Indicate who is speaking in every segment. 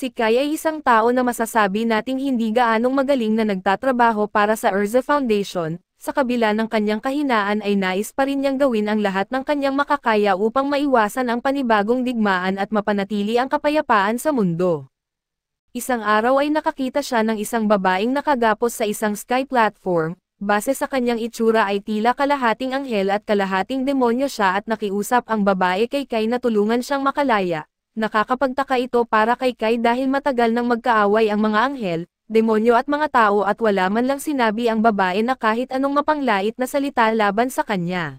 Speaker 1: Si Kai ay isang tao na masasabi nating hindi gaanong magaling na nagtatrabaho para sa Erza Foundation, sa kabila ng kanyang kahinaan ay nais pa rin niyang gawin ang lahat ng kanyang makakaya upang maiwasan ang panibagong digmaan at mapanatili ang kapayapaan sa mundo. Isang araw ay nakakita siya ng isang babaeng nakagapos sa isang sky platform, base sa kanyang itsura ay tila kalahating anghel at kalahating demonyo siya at nakiusap ang babae kay Kai na tulungan siyang makalaya. Nakakapagtaka ito para kay Kai dahil matagal nang magkaaway ang mga anghel, demonyo at mga tao at wala man lang sinabi ang babae na kahit anong mapanglait na salita laban sa kanya.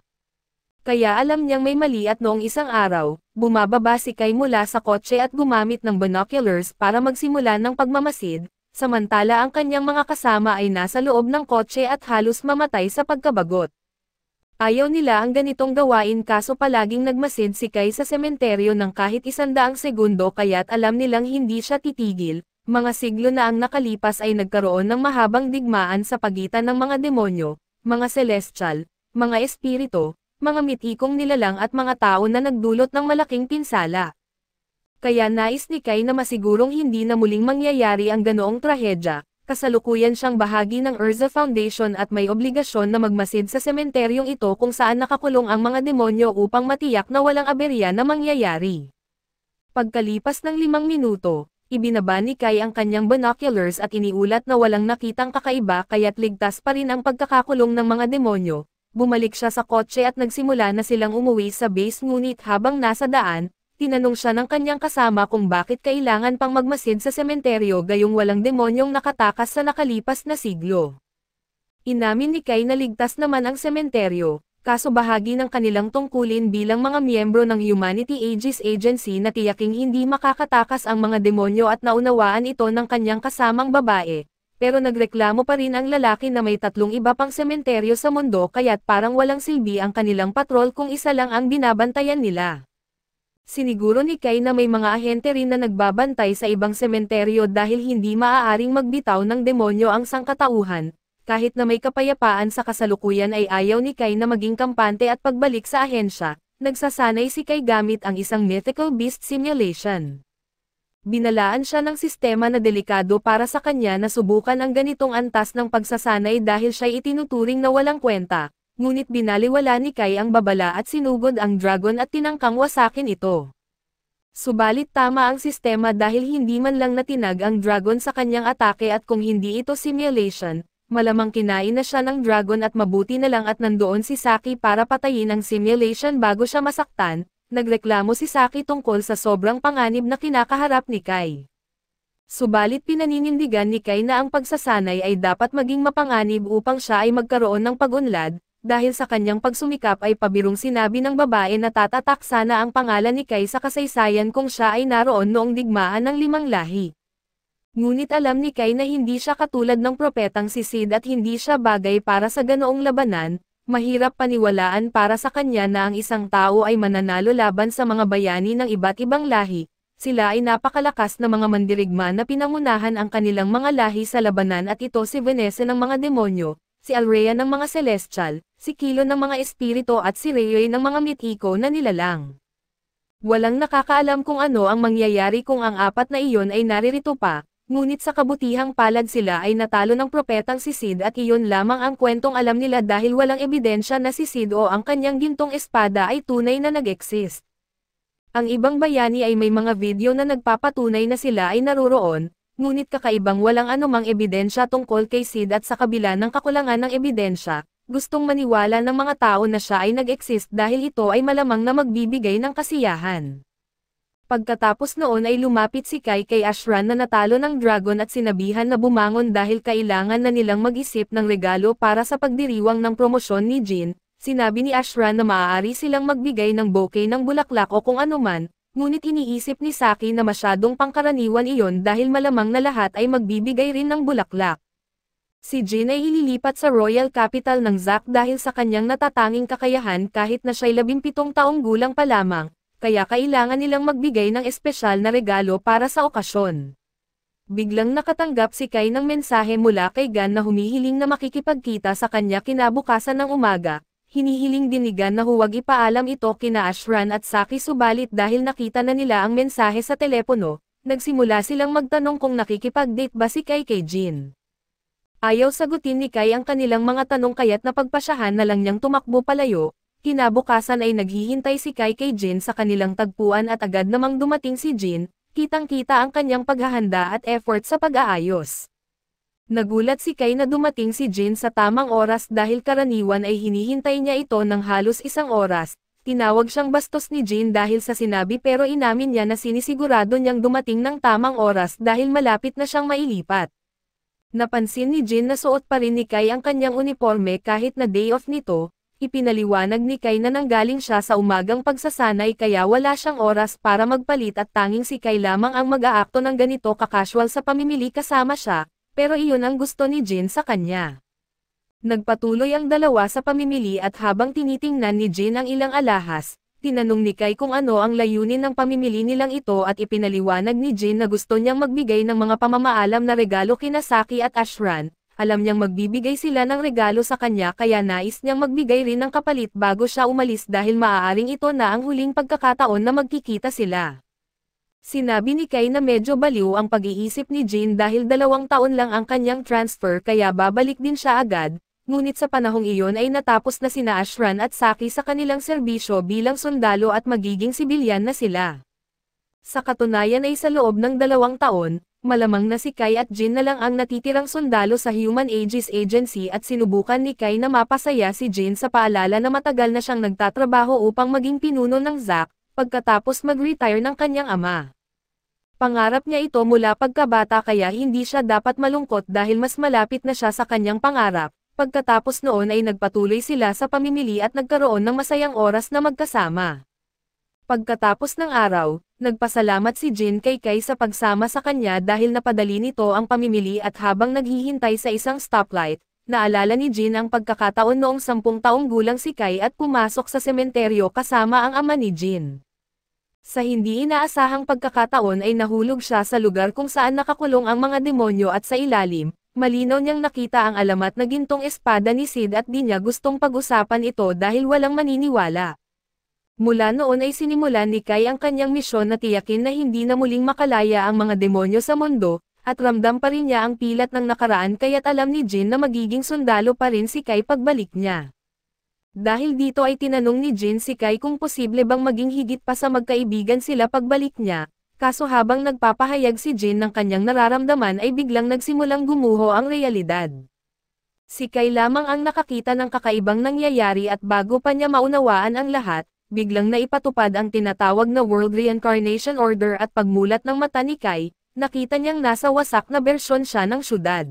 Speaker 1: Kaya alam niyang may mali at noong isang araw, bumababa si Kai mula sa kotse at gumamit ng binoculars para magsimula ng pagmamasid, samantala ang kanyang mga kasama ay nasa loob ng kotse at halos mamatay sa pagkabagot. Ayaw nila ang ganitong gawain kaso palaging nagmasid si Kai sa sementeryo ng kahit 100 segundo kaya't alam nilang hindi siya titigil. Mga siglo na ang nakalipas ay nagkaroon ng mahabang digmaan sa pagitan ng mga demonyo, mga celestial, mga espirito, mga mitikong nilalang at mga tao na nagdulot ng malaking pinsala. Kaya nais ni Kai na masigurong hindi na muling mangyayari ang ganoong trahedya. Kasalukuyan siyang bahagi ng Erza Foundation at may obligasyon na magmasid sa sementeryong ito kung saan nakakulong ang mga demonyo upang matiyak na walang aberya na mangyayari. Pagkalipas ng 5 minuto, ibinaba ni Kai ang kanyang binoculars at iniulat na walang nakitang kakaiba kaya't ligtas pa rin ang pagkakakulong ng mga demonyo. Bumalik siya sa kotse at nagsimula na silang umuwi sa base ngunit habang nasa daan, tinanong siya ng kanyang kasama kung bakit kailangan pang magmasid sa sementeryo gayong walang demonyong nakatakas sa nakalipas na siglo. Inamin ni Kai na ligtas naman ang sementeryo, kaso bahagi ng kanilang tungkulin bilang mga miyembro ng Humanity Aegis Agency na tiyaking hindi makakatakas ang mga demonyo at naunawaan ito ng kanyang kasamang babae, pero nagreklamo pa rin ang lalaki na may 3 iba pang sementeryo sa mundo kaya't parang walang silbi ang kanilang patrol kung isa lang ang binabantayan nila. Siniguro ni Kai na may mga ahente rin na nagbabantay sa ibang sementeryo dahil hindi maaaring magbitaw ng demonyo ang sangkatauhan, kahit na may kapayapaan sa kasalukuyan ay ayaw ni Kai na maging kampante at pagbalik sa ahensya, nagsasanay si Kai gamit ang isang mythical beast simulation. Binalaan siya ng sistema na delikado para sa kanya na subukan ang ganitong antas ng pagsasanay dahil siya'y itinuturing na walang kwenta. Ngunit binaliwala ni Kai ang babala at sinugod ang dragon at tinangkang wasakin ito. Subalit tama ang sistema dahil hindi man lang natinag ang dragon sa kanyang atake at kung hindi ito simulation, malamang kinain na siya ng dragon at mabuti na lang at nandoon si Saki para patayin ang simulation bago siya masaktan. Nagreklamo si Saki tungkol sa sobrang panganib na kinakaharap ni Kai. Subalit pinaninindigan ni Kai na ang pagsasanay ay dapat maging mapanganib upang siya ay magkaroon ng pag-unlad. Dahil sa kanyang pagsumikap ay pabirong sinabi ng babae na tatatak sana ang pangalan ni Kai sa kasaysayan kung siya ay naroon noong digmaan ng 5 lahi. Ngunit alam ni Kai na hindi siya katulad ng propetang si Sid at hindi siya bagay para sa ganoong labanan, mahirap paniwalaan para sa kanya na ang isang tao ay mananalo laban sa mga bayani ng iba't ibang lahi. Sila ay napakalakas na mga mandirigma na pinangunahan ang kanilang mga lahi sa labanan at ito si Venese ng mga demonyo, si Alrea ng mga celestial, si Kilo ng mga espirito at si Rei ng mga mitiko na nilalang. Walang nakakaalam kung ano ang mangyayari kung ang 4 na iyon ay naririto pa, ngunit sa kabutihang palad sila ay natalo ng propetang si Sid at iyon lamang ang kwentong alam nila dahil walang ebidensya na si Sid o ang kanyang gintong espada ay tunay na nag-exist. Ang ibang bayani ay may mga video na nagpapatunay na sila ay naruroon, ngunit kakaibang walang anumang ebidensya tungkol kay Sid at sa kabila ng kakulangan ng ebidensya, gustong maniwala ng mga tao na siya ay nag-exist dahil ito ay malamang na magbibigay ng kasiyahan. Pagkatapos noon ay lumapit si Kai kay Ashran na natalo ng dragon at sinabihan na bumangon dahil kailangan na nilang mag-isip ng regalo para sa pagdiriwang ng promosyon ni Jin. Sinabi ni Ashran na maaari silang magbigay ng bouquet ng bulaklak o kung anuman, ngunit iniisip ni Saki na masyadong pangkaraniwan iyon dahil malamang na lahat ay magbibigay rin ng bulaklak. Si Jin ay ililipat sa royal capital ng Zack dahil sa kanyang natatanging kakayahan kahit na siya'y 17 taong gulang pa lamang, kaya kailangan nilang magbigay ng espesyal na regalo para sa okasyon. Biglang nakatanggap si Kai ng mensahe mula kay Gan na humihiling na makikipagkita sa kanya kinabukasan ng umaga. Hinihiling din ni Gan na huwag ipaalam ito kina Ashran at Saki subalit dahil nakita na nila ang mensahe sa telepono, nagsimula silang magtanong kung nakikipag-date ba si Kai kay Jin. Ayaw sagutin ni Kai ang kanilang mga tanong kaya't napagpasyahan na lang niyang tumakbo palayo. Kinabukasan ay naghihintay si Kai kay Jin sa kanilang tagpuan at agad namang dumating si Jin, kitang-kita ang kanyang paghahanda at effort sa pag-aayos. Nagulat si Kai na dumating si Jin sa tamang oras dahil karaniwan ay hinihintay niya ito ng halos 1 oras. Tinawag siyang bastos ni Jin dahil sa sinabi pero inamin niya na sinisigurado niyang dumating ng tamang oras dahil malapit na siyang mailipat. Napansin ni Jin na suot pa rin ni Kai ang kanyang uniforme kahit na day off nito. Ipinaliwanag ni Kai na nanggaling siya sa umagang pagsasanay kaya wala siyang oras para magpalit at tanging si Kai lamang ang mag-aakto ng ganito ka-casual sa pamimili kasama siya, pero iyon ang gusto ni Jin sa kanya. Nagpatuloy ang dalawa sa pamimili at habang tinitingnan ni Jin ang ilang alahas, tinanong ni Kai kung ano ang layunin ng pamimili nilang ito at ipinaliwanag ni Jin na gusto niyang magbigay ng mga pamamaalam na regalo kina Saki at Ashran. Alam niyang magbibigay sila ng regalo sa kanya kaya nais niyang magbigay rin ng kapalit bago siya umalis dahil maaaring ito na ang huling pagkakataon na magkikita sila. Sinabi ni Kai na medyo baliw ang pag-iisip ni Jin dahil 2 taon lang ang kanyang transfer kaya babalik din siya agad, ngunit sa panahong iyon ay natapos na sina Ashran at Saki sa kanilang serbisyo bilang sundalo at magiging sibilyan na sila. Sa katunayan ay sa loob ng 2 taon, malamang na si Kai at Jin na lang ang natitirang sundalo sa Human Aegis Agency at sinubukan ni Kai na mapasaya si Jin sa paalala na matagal na siyang nagtatrabaho upang maging pinuno ng Zack, pagkatapos mag-retire ng kanyang ama. Pangarap niya ito mula pagkabata kaya hindi siya dapat malungkot dahil mas malapit na siya sa kanyang pangarap. Pagkatapos noon ay nagpatuloy sila sa pamimili at nagkaroon ng masayang oras na magkasama. Pagkatapos ng araw, nagpasalamat si Jin kay Kai sa pagsama sa kanya dahil napadali nito ang pamimili at habang naghihintay sa isang stoplight, naalala ni Jin ang pagkakataon noong 10 taong gulang si Kai at pumasok sa sementeryo kasama ang ama ni Jin. Sa hindi inaasahang pagkakataon ay nahulog siya sa lugar kung saan nakakulong ang mga demonyo at sa ilalim, malinaw niyang nakita ang alamat na gintong espada ni Sid at di niya gustong pag-usapan ito dahil walang maniniwala. Mula noon ay sinimulan ni Kai ang kanyang misyon na tiyakin na hindi na muling makalaya ang mga demonyo sa mundo, at ramdam pa rin niya ang pilat ng nakaraan kaya't alam ni Jin na magiging sundalo pa rin si Kai pagbalik niya. Dahil dito ay tinanong ni Jin si Kai kung posible bang maging higit pa sa magkaibigan sila pagbalik niya. Kaso habang nagpapahayag si Jin ng kanyang nararamdaman ay biglang nagsimulang gumuho ang realidad. Si Kai lamang ang nakakita ng kakaibang nangyayari at bago pa niya maunawaan ang lahat, biglang naipatupad ang tinatawag na World Reincarnation Order at pagmulat ng mata ni Kai, nakita niyang nasa wasak na bersyon siya ng syudad.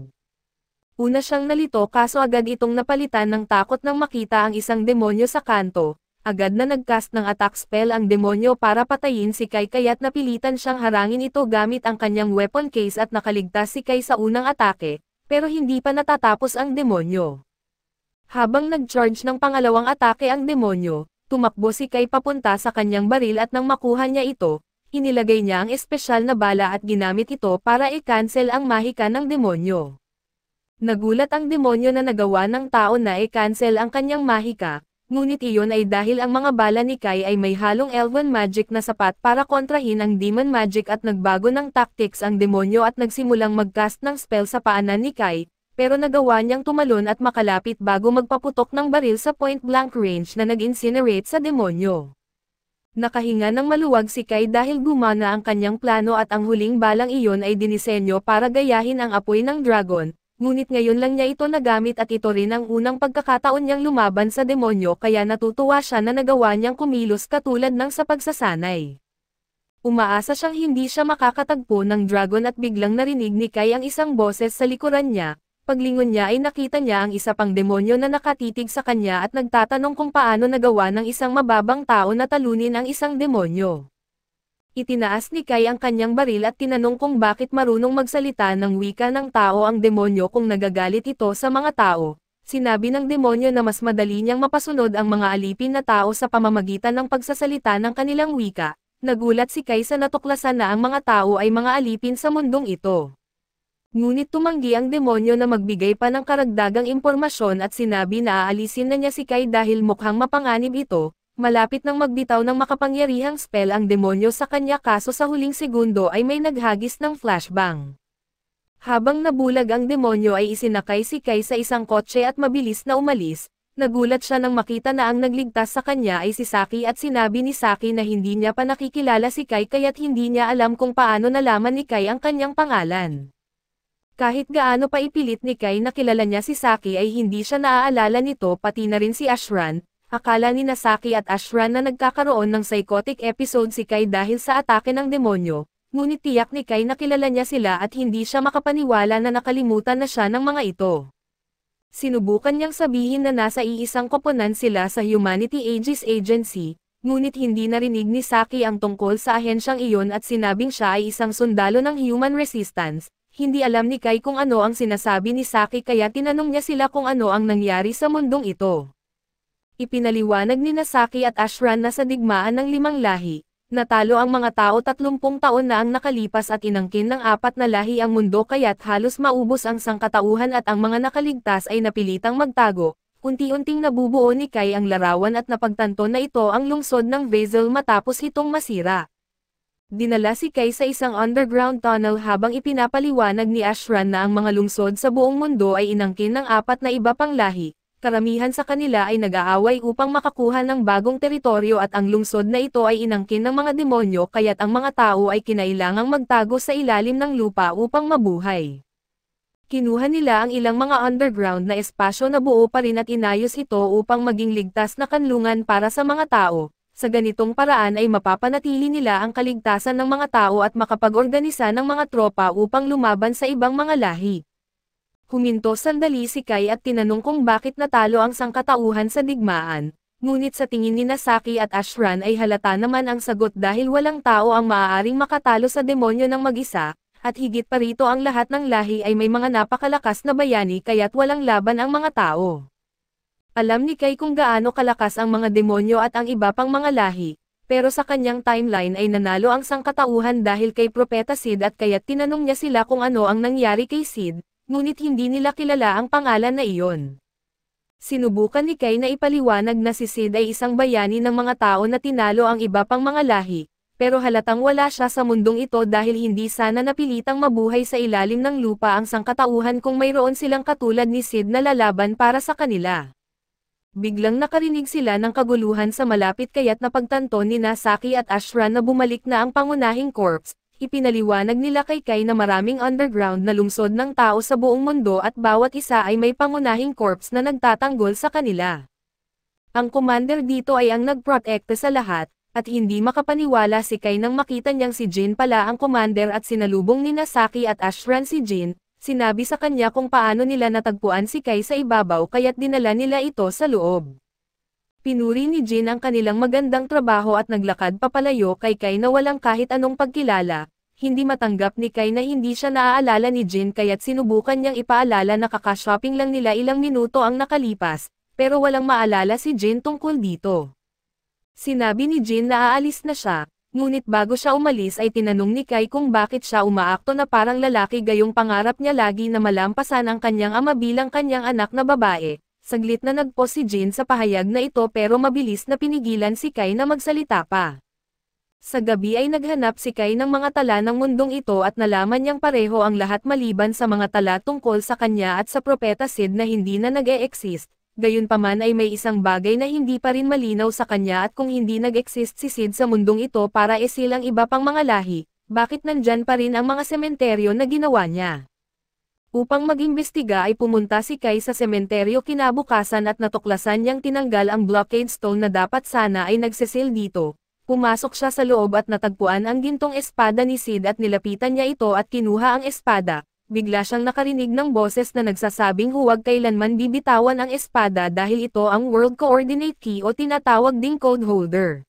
Speaker 1: Una siyang nalito kaso agad itong napalitan ng takot nang makita ang isang demonyo sa kanto. Agad na nagcast ng attack spell ang demonyo para patayin si Kai kaya't napilitan siyang harangin ito gamit ang kanyang weapon case at nakaligtas si Kai sa unang atake, pero hindi pa natatapos ang demonyo. Habang nag-charge ng pangalawang atake ang demonyo, tumakbo si Kai papunta sa kanyang baril at nang makuha niya ito, inilagay niya ang espesyal na bala at ginamit ito para i-cancel ang mahika ng demonyo. Nagulat ang demonyo na nagawa ng tao na i-cancel ang kanyang mahika. Ngunit iyon ay dahil ang mga bala ni Kai ay may halong elven magic na sapat para kontrahin ang demon magic at nagbago ng tactics ang demonyo at nagsimulang mag-cast ng spell sa paanan ni Kai, pero nagawa niyang tumalon at makalapit bago magpaputok ng baril sa point-blank range na nag-incinerate sa demonyo. Nakahinga ng maluwag si Kai dahil gumana ang kanyang plano at ang huling balang iyon ay dinisenyo para gayahin ang apoy ng dragon. Ngunit ngayon lang niya ito nagamit at ito rin ang unang pagkakataon niyang lumaban sa demonyo kaya natutuwa siya na nagawa niyang kumilos katulad ng sa pagsasanay. Umaasa siyang hindi siya makakatagpo ng dragon at biglang narinig ni Kai ang isang boses sa likuran niya. Paglingon niya ay nakita niya ang isa pang demonyo na nakatitig sa kanya at nagtatanong kung paano nagawa ng isang mababang tao na talunin ang isang demonyo. Itinaas ni Kai ang kanyang baril at tinanong kung bakit marunong magsalita ng wika ng tao ang demonyo kung nagagalit ito sa mga tao. Sinabi ng demonyo na mas madali niyang mapasunod ang mga alipin na tao sa pamamagitan ng pagsasalita ng kanilang wika. Nagulat si Kai sa natuklasan na ang mga tao ay mga alipin sa mundong ito. Ngunit tumanggi ang demonyo na magbigay pa ng karagdagang impormasyon at sinabi na aalisin na niya si Kai dahil mukhang mapanganib ito. Malapit nang magbitaw ng makapangyarihang spell ang demonyo sa kanya kaso sa huling segundo ay may naghagis ng flashbang. Habang nabulag ang demonyo ay isinakay si Kai sa isang kotse at mabilis na umalis. Nagulat siya nang makita na ang nagligtas sa kanya ay si Saki at sinabi ni Saki na hindi niya pa nakikilala si Kai kaya't hindi niya alam kung paano nalaman ni Kai ang kanyang pangalan. Kahit gaano pa ipilit ni Kai na kilala niya si Saki ay hindi siya naaalala nito pati na rin si Ashran. Akala ni Saki at Ashran na nagkakaroon ng psychotic episode si Kai dahil sa atake ng demonyo, ngunit tiyak ni Kai na kilala niya sila at hindi siya makapaniwala na nakalimutan na siya ng mga ito. Sinubukan niyang sabihin na nasa iisang koponan sila sa Humanity Aegis Agency, ngunit hindi narinig ni Saki ang tungkol sa ahensyang iyon at sinabing siya ay isang sundalo ng Human Resistance. Hindi alam ni Kai kung ano ang sinasabi ni Saki kaya tinanong niya sila kung ano ang nangyari sa mundong ito. Ipinaliwanag ni Saki at Ashran na sa digmaan ng 5 lahi, natalo ang mga tao 30 taon na ang nakalipas at inangkin ng 4 na lahi ang mundo kaya't halos maubos ang sangkatauhan at ang mga nakaligtas ay napilitang magtago. Unti-unting nabubuo ni Kai ang larawan at napagtanto na ito ang lungsod ng Vazel matapos itong masira. Dinala si Kai sa isang underground tunnel habang ipinapaliwanag ni Ashran na ang mga lungsod sa buong mundo ay inangkin ng 4 na iba pang lahi. Karamihan sa kanila ay nag-aaway upang makakuha ng bagong teritoryo at ang lungsod na ito ay inangkin ng mga demonyo kaya't ang mga tao ay kinailangang magtago sa ilalim ng lupa upang mabuhay. Kinuha nila ang ilang mga underground na espasyo na buo pa rin at inayos ito upang maging ligtas na kanlungan para sa mga tao. Sa ganitong paraan ay mapapanatili nila ang kaligtasan ng mga tao at makapag-organisa ng mga tropa upang lumaban sa ibang mga lahi. Huminto sandali si Kai at tinanong kung bakit natalo ang sangkatauhan sa digmaan, ngunit sa tingin ni Saki at Ashran ay halata naman ang sagot dahil walang tao ang maaaring makatalo sa demonyo ng mag-isa, at higit pa rito ang lahat ng lahi ay may mga napakalakas na bayani kaya't walang laban ang mga tao. Alam ni Kai kung gaano kalakas ang mga demonyo at ang iba pang mga lahi, pero sa kanyang timeline ay nanalo ang sangkatauhan dahil kay Propeta Sid at kaya't tinanong niya sila kung ano ang nangyari kay Sid. Ngunit hindi nila kilala ang pangalan na iyon. Sinubukan ni Kai na ipaliwanag na si Sid ay isang bayani ng mga tao na tinalo ang iba pang mga lahi, pero halatang wala siya sa mundong ito dahil hindi sana napilitang mabuhay sa ilalim ng lupa ang sangkatauhan kung mayroon silang katulad ni Sid na lalaban para sa kanila. Biglang nakarinig sila ng kaguluhan sa malapit kaya't napagtanto ni Saki at Ashran na bumalik na ang pangunahing corpse. Ipinaliwanag nila kay Kai na maraming underground na lungsod ng tao sa buong mundo at bawat isa ay may pangunahing corpse na nagtatanggol sa kanila. Ang commander dito ay ang nagprotekta sa lahat, at hindi makapaniwala si Kai nang makita niyang si Jin pala ang commander at sinalubong ni Saki at Ashran si Jin. Sinabi sa kanya kung paano nila natagpuan si Kai sa ibabaw kaya't dinala nila ito sa loob. Pinuri ni Jin ang kanilang magandang trabaho at naglakad papalayo kay Kai na walang kahit anong pagkilala. Hindi matanggap ni Kai na hindi siya naaalala ni Jin kaya't sinubukan niyang ipaalala na kakashopping lang nila ilang minuto ang nakalipas, pero walang maalala si Jin tungkol dito. Sinabi ni Jin na aalis na siya, ngunit bago siya umalis ay tinanong ni Kai kung bakit siya umaakto na parang lalaki gayong pangarap niya lagi na malampasan ang kanyang ama bilang kanyang anak na babae. Saglit na nagpos si Jin sa pahayag na ito pero mabilis na pinigilan si Kai na magsalita pa. Sa gabi ay naghanap si Kai ng mga tala ng mundong ito at nalaman niyang pareho ang lahat maliban sa mga tala tungkol sa kanya at sa Propeta Sid na hindi na nag-e-exist. Gayunpaman ay may isang bagay na hindi pa rin malinaw sa kanya at kung hindi nag-exist si Sid sa mundong ito para silang iba pang mga lahi, bakit nandyan pa rin ang mga sementeryo na ginawa niya? Upang mag-imbestiga ay pumunta si Kai sa sementeryo kinabukasan at natuklasan niyang tinanggal ang blockade stone na dapat sana ay nagsesil dito. Pumasok siya sa loob at natagpuan ang gintong espada ni Sid at nilapitan niya ito at kinuha ang espada. Bigla siyang nakarinig ng boses na nagsasabing huwag kailanman bibitawan ang espada dahil ito ang World Coordinate Key o tinatawag ding code holder.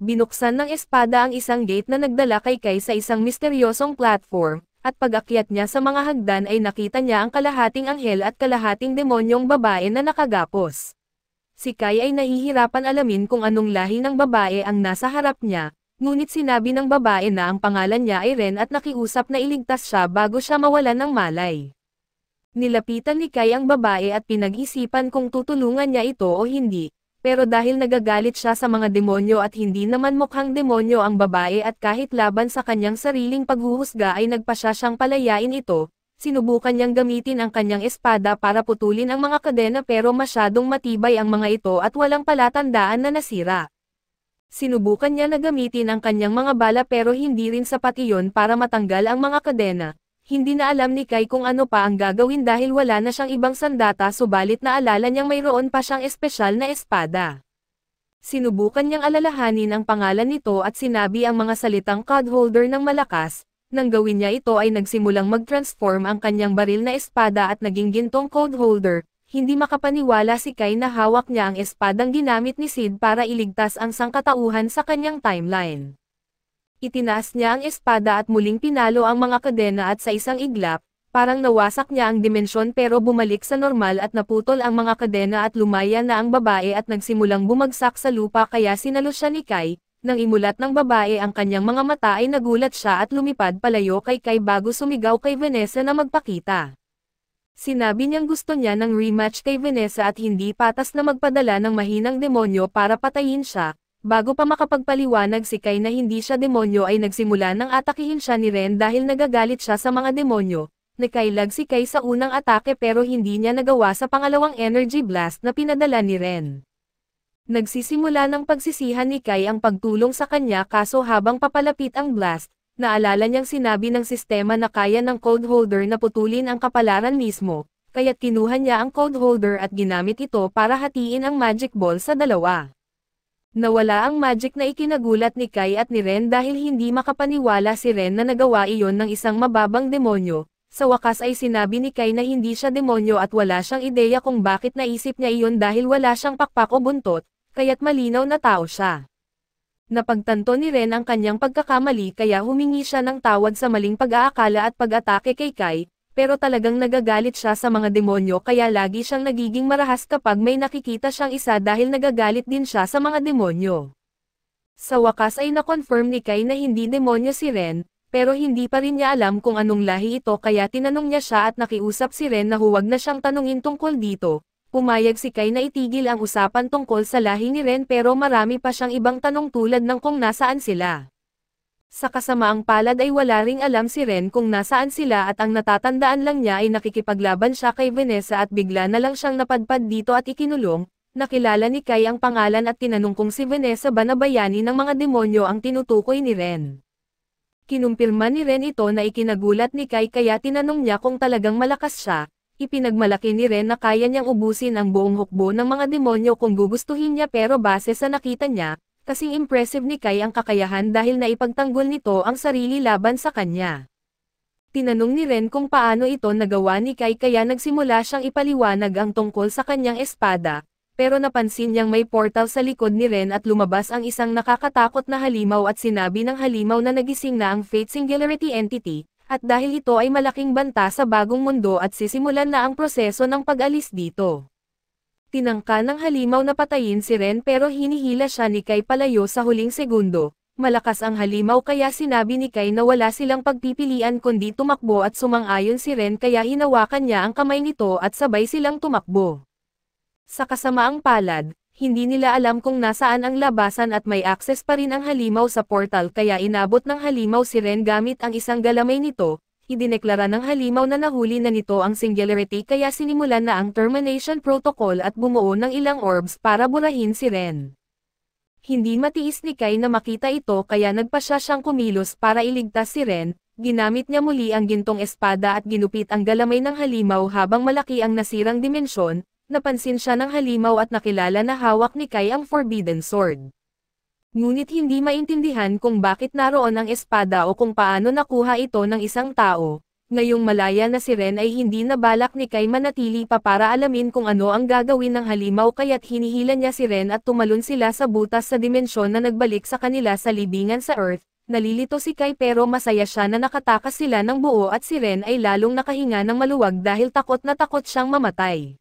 Speaker 1: Binuksan ng espada ang isang gate na nagdala kay Kai sa isang misteryosong platform. At pag-akyat niya sa mga hagdan ay nakita niya ang kalahating anghel at kalahating demonyong babae na nakagapos. Si Kai ay nahihirapan alamin kung anong lahi ng babae ang nasa harap niya, ngunit sinabi ng babae na ang pangalan niya ay Ren at nakiusap na iligtas siya bago siya mawalan ng malay. Nilapitan ni Kai ang babae at pinag-isipan kung tutulungan niya ito o hindi. pero dahil nagagalit siya sa mga demonyo at hindi naman mukhang demonyo ang babae at kahit laban sa kanyang sariling paghuhusga ay nagpasya siyang palayain ito, sinubukan niyang gamitin ang kanyang espada para putulin ang mga kadena pero masyadong matibay ang mga ito at walang palatandaan na nasira. Sinubukan niya na gamitin ang kanyang mga bala pero hindi rin sapat iyon para matanggal ang mga kadena. Hindi na alam ni Kai kung ano pa ang gagawin dahil wala na siyang ibang sandata subalit naalala niyang mayroon pa siyang espesyal na espada. Sinubukan niyang alalahanin ang pangalan nito at sinabi ang mga salitang code holder ng malakas. Nang gawin niya ito ay nagsimulang mag-transform ang kanyang baril na espada at naging gintong code holder. Hindi makapaniwala si Kai na hawak niya ang espadang ginamit ni Sid para iligtas ang sangkatauhan sa kanyang timeline. Itinaas niya ang espada at muling pinalo ang mga kadena at sa isang iglap, parang nawasak niya ang dimensyon pero bumalik sa normal at naputol ang mga kadena at lumaya na ang babae at nagsimulang bumagsak sa lupa kaya sinalo siya ni Kai. Nang imulat ng babae ang kanyang mga mata ay nagulat siya at lumipad palayo kay Kai bago sumigaw kay Vanessa na magpakita. Sinabi niyang gusto niya ng rematch kay Vanessa at hindi patas na magpadala ng mahinang demonyo para patayin siya. Bago pa makapagpaliwanag si Kai na hindi siya demonyo ay nagsimula nang atakihin siya ni Ren dahil nagagalit siya sa mga demonyo. Nakailag si Kai sa unang atake pero hindi niya nagawa sa pangalawang energy blast na pinadala ni Ren. Nagsisimula ng pagsisihan ni Kai ang pagtulong sa kanya kaso habang papalapit ang blast, naalala niyang sinabi ng sistema na kaya ng code holder na putulin ang kapalaran mismo, kaya't kinuha niya ang code holder at ginamit ito para hatiin ang magic ball sa dalawa. Nawala ang magic na ikinagulat ni Kai at ni Ren dahil hindi makapaniwala si Ren na nagawa iyon ng isang mababang demonyo. Sa wakas ay sinabi ni Kai na hindi siya demonyo at wala siyang ideya kung bakit naisip niya iyon dahil wala siyang pakpak o buntot, kaya't malinaw na tao siya. Napagtanto ni Ren ang kanyang pagkakamali kaya humingi siya ng tawad sa maling pag-aakala at pag-atake kay Kai, pero talagang nagagalit siya sa mga demonyo kaya lagi siyang nagiging marahas kapag may nakikita siyang isa dahil nagagalit din siya sa mga demonyo. Sa wakas ay na-confirm ni Kai na hindi demonyo si Ren, pero hindi pa rin niya alam kung anong lahi ito kaya tinanong niya siya at nakiusap si Ren na huwag na siyang tanungin tungkol dito. Pumayag si Kai na itigil ang usapan tungkol sa lahi ni Ren pero marami pa siyang ibang tanong tulad ng kung nasaan sila. Sa kasamaang palad ay wala ring alam si Ren kung nasaan sila at ang natatandaan lang niya ay nakikipaglaban siya kay Vanessa at bigla na lang siyang napadpad dito at ikinulong. Nakilala ni Kai ang pangalan at tinanong kung si Vanessa ba na bayani ng mga demonyo ang tinutukoy ni Ren. Kinumpirma ni Ren ito na ikinagulat ni Kai kaya tinanong niya kung talagang malakas siya. Ipinagmalaki ni Ren na kaya niyang ubusin ang buong hukbo ng mga demonyo kung gugustuhin niya pero base sa nakita niya, kasing impressive ni Kai ang kakayahan dahil naipagtanggol nito ang sarili laban sa kanya. Tinanong ni Ren kung paano ito nagawa ni Kai kaya nagsimula siyang ipaliwanag ang tungkol sa kanyang espada, pero napansin niyang may portal sa likod ni Ren at lumabas ang isang nakakatakot na halimaw at sinabi ng halimaw na nagising na ang Fate Singularity Entity. At dahil ito ay malaking banta sa bagong mundo at sisimulan na ang proseso ng pag-alis dito. Tinangka ng halimaw na patayin si Ren pero hinihila siya ni Kai palayo sa huling segundo. Malakas ang halimaw kaya sinabi ni Kai na wala silang pagpipilian kundi tumakbo at sumang-ayon si Ren kaya hinawakan niya ang kamay nito at sabay silang tumakbo. Sa kasamaang palad, hindi nila alam kung nasaan ang labasan at may access pa rin ang halimaw sa portal kaya inabot ng halimaw si Ren gamit ang isang galamay nito, idineklara ng halimaw na nahuli na nito ang singularity kaya sinimulan na ang termination protocol at bumuo ng ilang orbs para burahin si Ren. Hindi matiis ni Kai na makita ito kaya nagpasya siyang kumilos para iligtas si Ren, ginamit niya muli ang gintong espada at ginupit ang galamay ng halimaw habang malaki ang nasirang dimensyon. Napansin siya ng halimaw at nakilala na hawak ni Kai ang Forbidden Sword. Ngunit hindi maintindihan kung bakit naroon ang espada o kung paano nakuha ito ng isang tao. Ngayong malaya na si Ren ay hindi nabalak ni Kai manatili pa para alamin kung ano ang gagawin ng halimaw kaya't hinihila niya si Ren at tumalon sila sa butas sa dimensyon na nagbalik sa kanila sa libingan sa Earth. Nalilito si Kai pero masaya siya na nakatakas sila ng buo at si Ren ay lalong nakahinga ng maluwag dahil takot na takot siyang mamatay.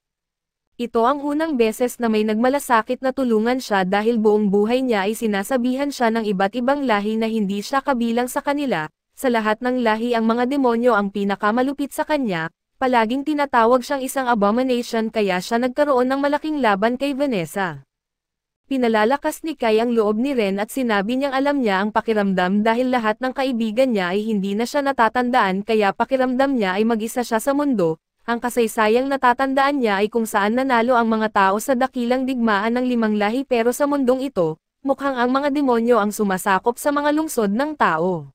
Speaker 1: Ito ang unang beses na may nagmalasakit na tulungan siya dahil buong buhay niya ay sinasabihan siya ng iba't ibang lahi na hindi siya kabilang sa kanila. Sa lahat ng lahi ang mga demonyo ang pinakamalupit sa kanya, palaging tinatawag siyang isang abomination kaya siya nagkaroon ng malaking laban kay Vanessa. Pinalalakas ni Kai ang loob ni Ren at sinabi niyang alam niya ang pakiramdam dahil lahat ng kaibigan niya ay hindi na siya natatandaan kaya pakiramdam niya ay mag-isa siya sa mundo. Ang kasaysayang natatandaan niya ay kung saan nanalo ang mga tao sa dakilang digmaan ng 5 lahi pero sa mundong ito, mukhang ang mga demonyo ang sumasakop sa mga lungsod ng tao.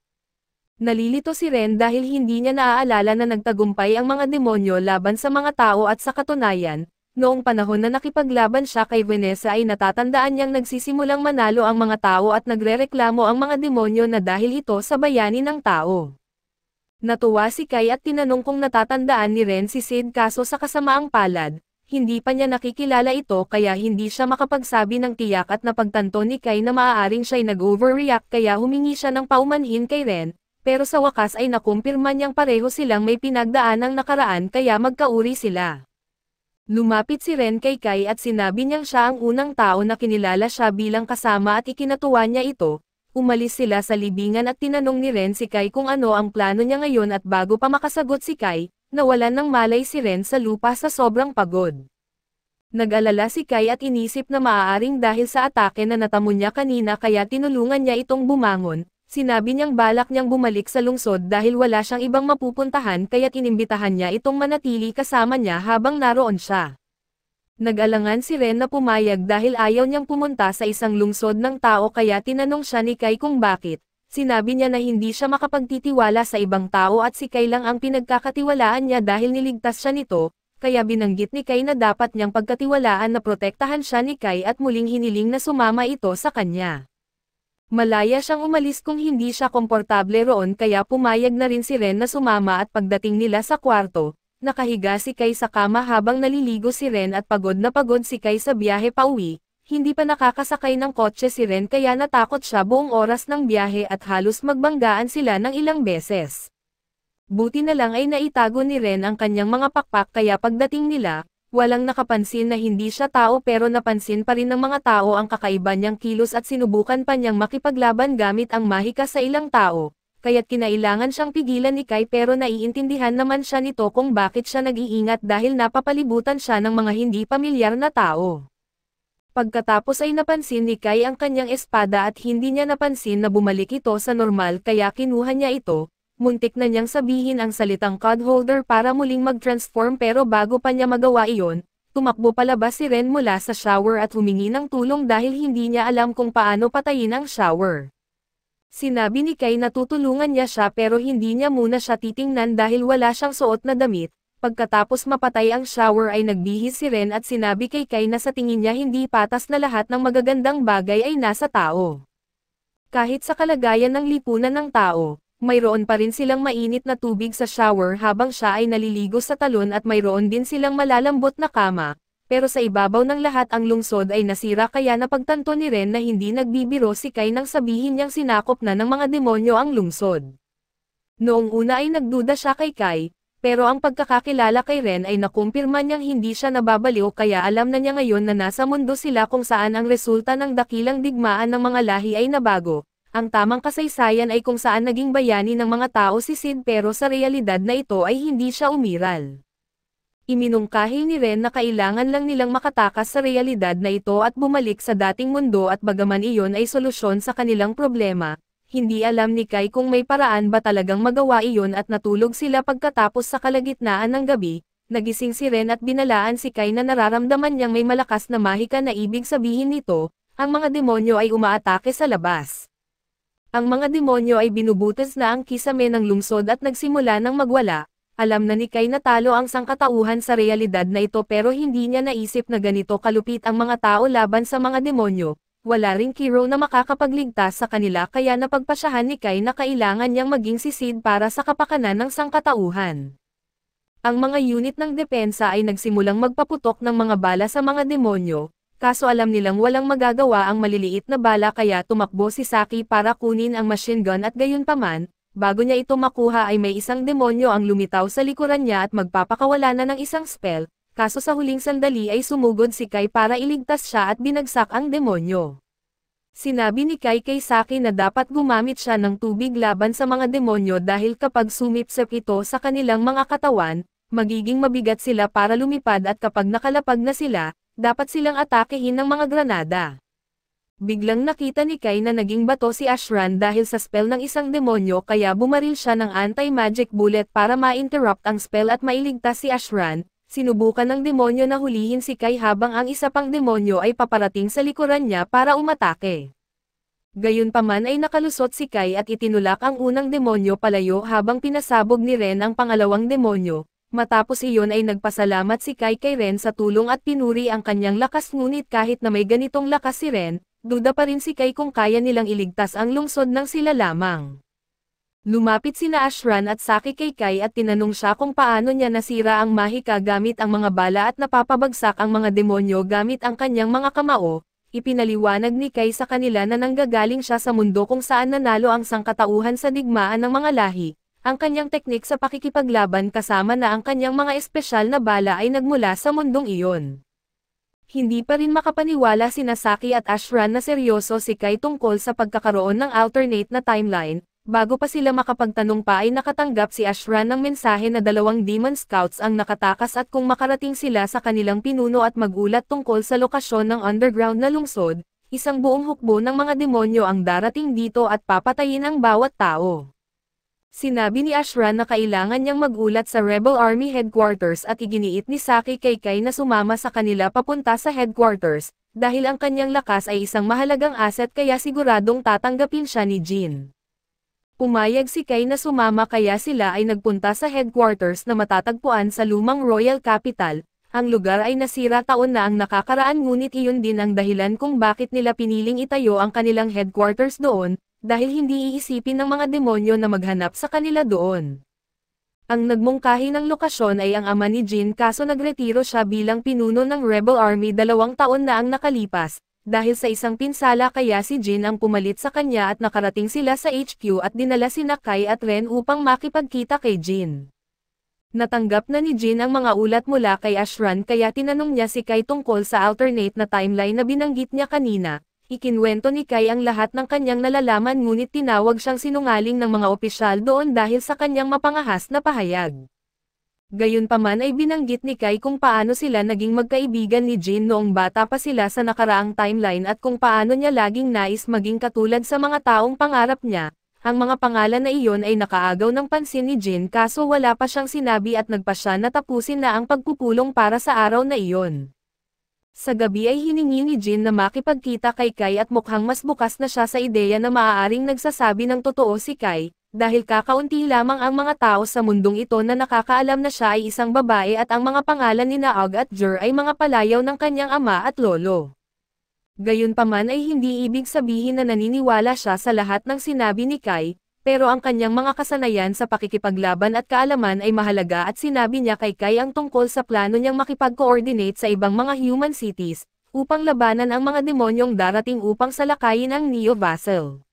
Speaker 1: Nalilito si Ren dahil hindi niya naaalala na nagtagumpay ang mga demonyo laban sa mga tao at sa katunayan, noong panahon na nakipaglaban siya kay Vanessa ay natatandaan niyang nagsisimulang manalo ang mga tao at nagrereklamo ang mga demonyo na dahil ito sa bayani ng tao. Natuwa si Kai at tinanong kung natatandaan ni Ren si Sid kaso sa kasamaang palad, hindi pa niya nakikilala ito kaya hindi siya makapagsabi ng tiyak at napagtanto ni Kai na maaaring siya'y nag-overreact kaya humingi siya ng paumanhin kay Ren, pero sa wakas ay nakumpirma niyang pareho silang may pinagdaanang nakaraan kaya magkauri sila. Lumapit si Ren kay Kai at sinabi niyang siya ang unang tao na kinilala siya bilang kasama at ikinatuwa niya ito. Umalis sila sa libingan at tinanong ni Ren si Kai kung ano ang plano niya ngayon at bago pa makasagot si Kai, nawalan ng malay si Ren sa lupa sa sobrang pagod. Nag-alala si Kai at inisip na maaaring dahil sa atake na natamo niya kanina kaya tinulungan niya itong bumangon. Sinabi niyang balak niyang bumalik sa lungsod dahil wala siyang ibang mapupuntahan kaya't inimbitahan niya itong manatili kasama niya habang naroon siya. Nag-alangan si Ren na pumayag dahil ayaw niyang pumunta sa isang lungsod ng tao kaya tinanong siya ni Kai kung bakit. Sinabi niya na hindi siya makapagtitiwala sa ibang tao at si Kai lang ang pinagkakatiwalaan niya dahil niligtas siya nito, kaya binanggit ni Kai na dapat niyang pagkatiwalaan na protektahan siya ni Kai at muling hiniling na sumama ito sa kanya. Malaya siyang umalis kung hindi siya komportable roon kaya pumayag na rin si Ren na sumama at pagdating nila sa kwarto, nakahiga si Kai sa kama habang naliligo si Ren at pagod na pagod si Kai sa biyahe pauwi, hindi pa nakakasakay ng kotse si Ren kaya natakot siya buong oras ng biyahe at halos magbanggaan sila ng ilang beses. Buti na lang ay naitago ni Ren ang kanyang mga pakpak kaya pagdating nila, walang nakapansin na hindi siya tao pero napansin pa rin ng mga tao ang kakaiba niyang kilos at sinubukan pa niyang makipaglaban gamit ang mahika sa ilang tao. Kaya't kinailangan siyang pigilan ni Kai pero naiintindihan naman siya nito kung bakit siya nag-iingat dahil napapalibutan siya ng mga hindi pamilyar na tao. Pagkatapos ay napansin ni Kai ang kanyang espada at hindi niya napansin na bumalik ito sa normal kaya kinuha niya ito, muntik na niyang sabihin ang salitang cod holder para muling mag-transform pero bago pa niya magawa iyon, tumakbo palabas si Ren mula sa shower at humingi ng tulong dahil hindi niya alam kung paano patayin ang shower. Sinabi ni Kai na tutulungan niya siya pero hindi niya muna siya titingnan dahil wala siyang suot na damit. Pagkatapos mapatay ang shower ay nagbihis si Ren at sinabi kay Kai na sa tingin niya hindi patas na lahat ng magagandang bagay ay nasa tao. Kahit sa kalagayan ng lipunan ng tao, mayroon pa rin silang mainit na tubig sa shower habang siya ay naliligo sa talon at mayroon din silang malalambot na kama. Pero sa ibabaw ng lahat ang lungsod ay nasira kaya napagtanto ni Ren na hindi nagbibiro si Kai nang sabihin niyang sinakop na ng mga demonyo ang lungsod. Noong una ay nagduda siya kay Kai, pero ang pagkakakilala kay Ren ay nakumpirma niyang hindi siya nababaliw kaya alam na niya ngayon na nasa mundo sila kung saan ang resulta ng dakilang digmaan ng mga lahi ay nabago. Ang tamang kasaysayan ay kung saan naging bayani ng mga tao si Sid pero sa realidad na ito ay hindi siya umiral. Iminungkahi ni Ren na kailangan lang nilang makatakas sa realidad na ito at bumalik sa dating mundo at bagaman iyon ay solusyon sa kanilang problema, hindi alam ni Kai kung may paraan ba talagang magawa iyon at natulog sila pagkatapos sa kalagitnaan ng gabi, nagising si Ren at binalaan si Kai na nararamdaman niyang may malakas na mahika na ibig sabihin nito, ang mga demonyo ay umaatake sa labas. Ang mga demonyo ay binubutas na ang kisame ng lungsod at nagsimula ng magwala. Alam na ni Kai na talo ang sangkatauhan sa realidad na ito pero hindi niya naisip na ganito kalupit ang mga tao laban sa mga demonyo. Wala ring hero na makakapagligtas sa kanila kaya napagpasyahan ni Kai na kailangan niyang maging si Sid para sa kapakanan ng sangkatauhan. Ang mga unit ng depensa ay nagsimulang magpaputok ng mga bala sa mga demonyo, kaso alam nilang walang magagawa ang maliliit na bala kaya tumakbo si Saki para kunin ang machine gun at gayunpaman, bago niya ito makuha ay may isang demonyo ang lumitaw sa likuran niya at magpapakawala na ng isang spell, kaso sa huling sandali ay sumugod si Kai para iligtas siya at binagsak ang demonyo. Sinabi ni Kai kay Saki na dapat gumamit siya ng tubig laban sa mga demonyo dahil kapag sumipsip ito sa kanilang mga katawan, magiging mabigat sila para lumipad at kapag nakalapag na sila, dapat silang atakehin ng mga granada. Biglang nakita ni Kai na naging bato si Ashran dahil sa spell ng isang demonyo kaya bumaril siya ng anti-magic bullet para ma-interrupt ang spell at mailigtas si Ashran. Sinubukan ng demonyo na hulihin si Kai habang ang isa pang demonyo ay paparating sa likuran niya para umatake. Gayunpaman ay nakalusot si Kai at itinulak ang unang demonyo palayo habang pinasabog ni Ren ang pangalawang demonyo. Matapos iyon ay nagpasalamat si Kai kay Ren sa tulong at pinuri ang kanyang lakas, ngunit kahit na may ganitong lakas si Ren, duda pa rin si Kai kung kaya nilang iligtas ang lungsod ng sila lamang. Lumapit sina Ashran at Saki kay Kai at tinanong siya kung paano niya nasira ang mahika gamit ang mga bala at napapabagsak ang mga demonyo gamit ang kanyang mga kamao. Ipinaliwanag ni Kai sa kanila na nanggagaling siya sa mundo kung saan nanalo ang sangkatauhan sa digmaan ng mga lahi. Ang kanyang teknik sa pakikipaglaban kasama na ang kanyang mga espesyal na bala ay nagmula sa mundong iyon. Hindi pa rin makapaniwala sina Saki at Ashran na seryoso si Kai tungkol sa pagkakaroon ng alternate na timeline. Bago pa sila makapagtanong pa ay nakatanggap si Ashran ng mensahe na 2 Demon Scouts ang nakatakas at kung makarating sila sa kanilang pinuno at magulat tungkol sa lokasyon ng underground na lungsod, isang buong hukbo ng mga demonyo ang darating dito at papatayin ang bawat tao. Sinabi ni Ashran na kailangan niyang magulat sa Rebel Army Headquarters at iginiit ni Saki kay Kai na sumama sa kanila papunta sa headquarters, dahil ang kanyang lakas ay isang mahalagang asset kaya siguradong tatanggapin siya ni Jin. Pumayag si Kai na sumama kaya sila ay nagpunta sa headquarters na matatagpuan sa lumang Royal Capital. Ang lugar ay nasira taon na ang nakakaraan, ngunit iyon din ang dahilan kung bakit nila piniling itayo ang kanilang headquarters doon, dahil hindi iisipin ng mga demonyo na maghanap sa kanila doon. Ang nagmungkahi ng lokasyon ay ang ama ni Jin, kaso nagretiro siya bilang pinuno ng Rebel Army 2 taon na ang nakalipas, dahil sa isang pinsala kaya si Jin ang pumalit sa kanya at nakarating sila sa HQ at dinala sina Kai at Ren upang makipagkita kay Jin. Natanggap na ni Jin ang mga ulat mula kay Ashran kaya tinanong niya si Kai tungkol sa alternate na timeline na binanggit niya kanina. Ikinwento ni Kai ang lahat ng kanyang nalalaman, ngunit tinawag siyang sinungaling ng mga opisyal doon dahil sa kanyang mapangahas na pahayag. Gayunpaman ay binanggit ni Kai kung paano sila naging magkaibigan ni Jin noong bata pa sila sa nakaraang timeline at kung paano niya laging nais maging katulad sa mga taong pangarap niya. Ang mga pangalan na iyon ay nakaagaw ng pansin ni Jin kaso wala pa siyang sinabi at nagpasya na tapusin na ang pagpupulong para sa araw na iyon. Sa gabi ay hiningi ni Jin na makipagkita kay Kai at mukhang mas bukas na siya sa ideya na maaaring nagsasabi ng totoo si Kai, dahil kakaunti lamang ang mga tao sa mundong ito na nakakaalam na siya ay isang babae at ang mga pangalan ni Naog at Jur ay mga palayaw ng kanyang ama at lolo. Gayunpaman ay hindi ibig sabihin na naniniwala siya sa lahat ng sinabi ni Kai, pero ang kanyang mga kasanayan sa pakikipaglaban at kaalaman ay mahalaga at sinabi niya kay Kai ang tungkol sa plano niyang makipag-coordinate sa ibang mga human cities, upang labanan ang mga demonyong darating upang salakayin ang Neo Vassal.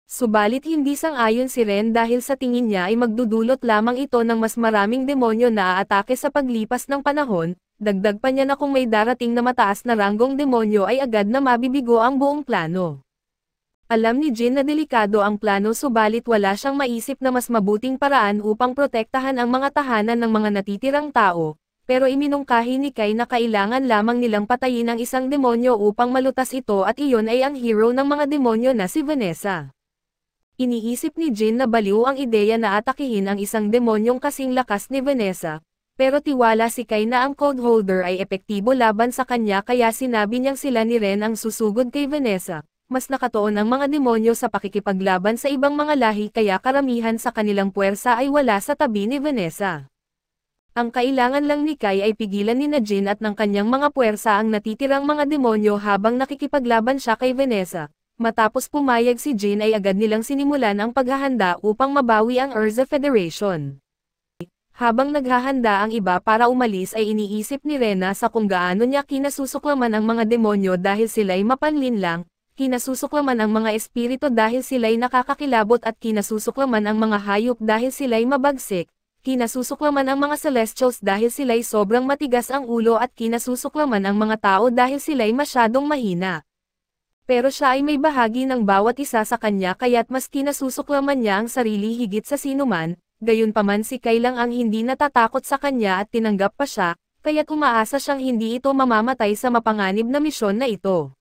Speaker 1: Subalit hindi sang-ayon si Ren dahil sa tingin niya ay magdudulot lamang ito ng mas maraming demonyo na aatake sa paglipas ng panahon. Dagdag pa niya na kung may darating na mataas na ranggong demonyo ay agad na mabibigo ang buong plano. Alam ni Jin na delikado ang plano, subalit wala siyang maisip na mas mabuting paraan upang protektahan ang mga tahanan ng mga natitirang tao, pero iminungkahi ni Kai na kailangan lamang nilang patayin ang isang demonyo upang malutas ito at iyon ay ang hero ng mga demonyo na si Vanessa. Iniisip ni Jin na baliw ang ideya na atakihin ang isang demonyong kasing lakas ni Vanessa, pero tiwala si Kai na ang code holder ay epektibo laban sa kanya kaya sinabi niyang sila ni Ren ang susugod kay Vanessa. Mas nakatuon ang mga demonyo sa pakikipaglaban sa ibang mga lahi kaya karamihan sa kanilang puwersa ay wala sa tabi ni Vanessa. Ang kailangan lang ni Kai ay pigilan ni Jin at ng kanyang mga puwersa ang natitirang mga demonyo habang nakikipaglaban siya kay Vanessa. Matapos pumayag si Jin ay agad nilang sinimulan ang paghahanda upang mabawi ang Urza Federation. Habang naghahanda ang iba para umalis ay iniisip ni Rena sa kung gaano niya kinasusuklaman ang mga demonyo dahil sila'y mapanlinlang. Kinasusuklaman ang mga espiritu dahil sila'y nakakakilabot at kinasusuklaman ang mga hayop dahil sila'y mabagsik, kinasusuklaman ang mga celestials dahil sila'y sobrang matigas ang ulo at kinasusuklaman ang mga tao dahil sila'y masyadong mahina. Pero siya ay may bahagi ng bawat isa sa kanya kaya't mas kinasusuklaman niya ang sarili higit sa sinuman, gayunpaman si Kai lang ang hindi natatakot sa kanya at tinanggap pa siya, kaya't umaasa siyang hindi ito mamamatay sa mapanganib na misyon na ito.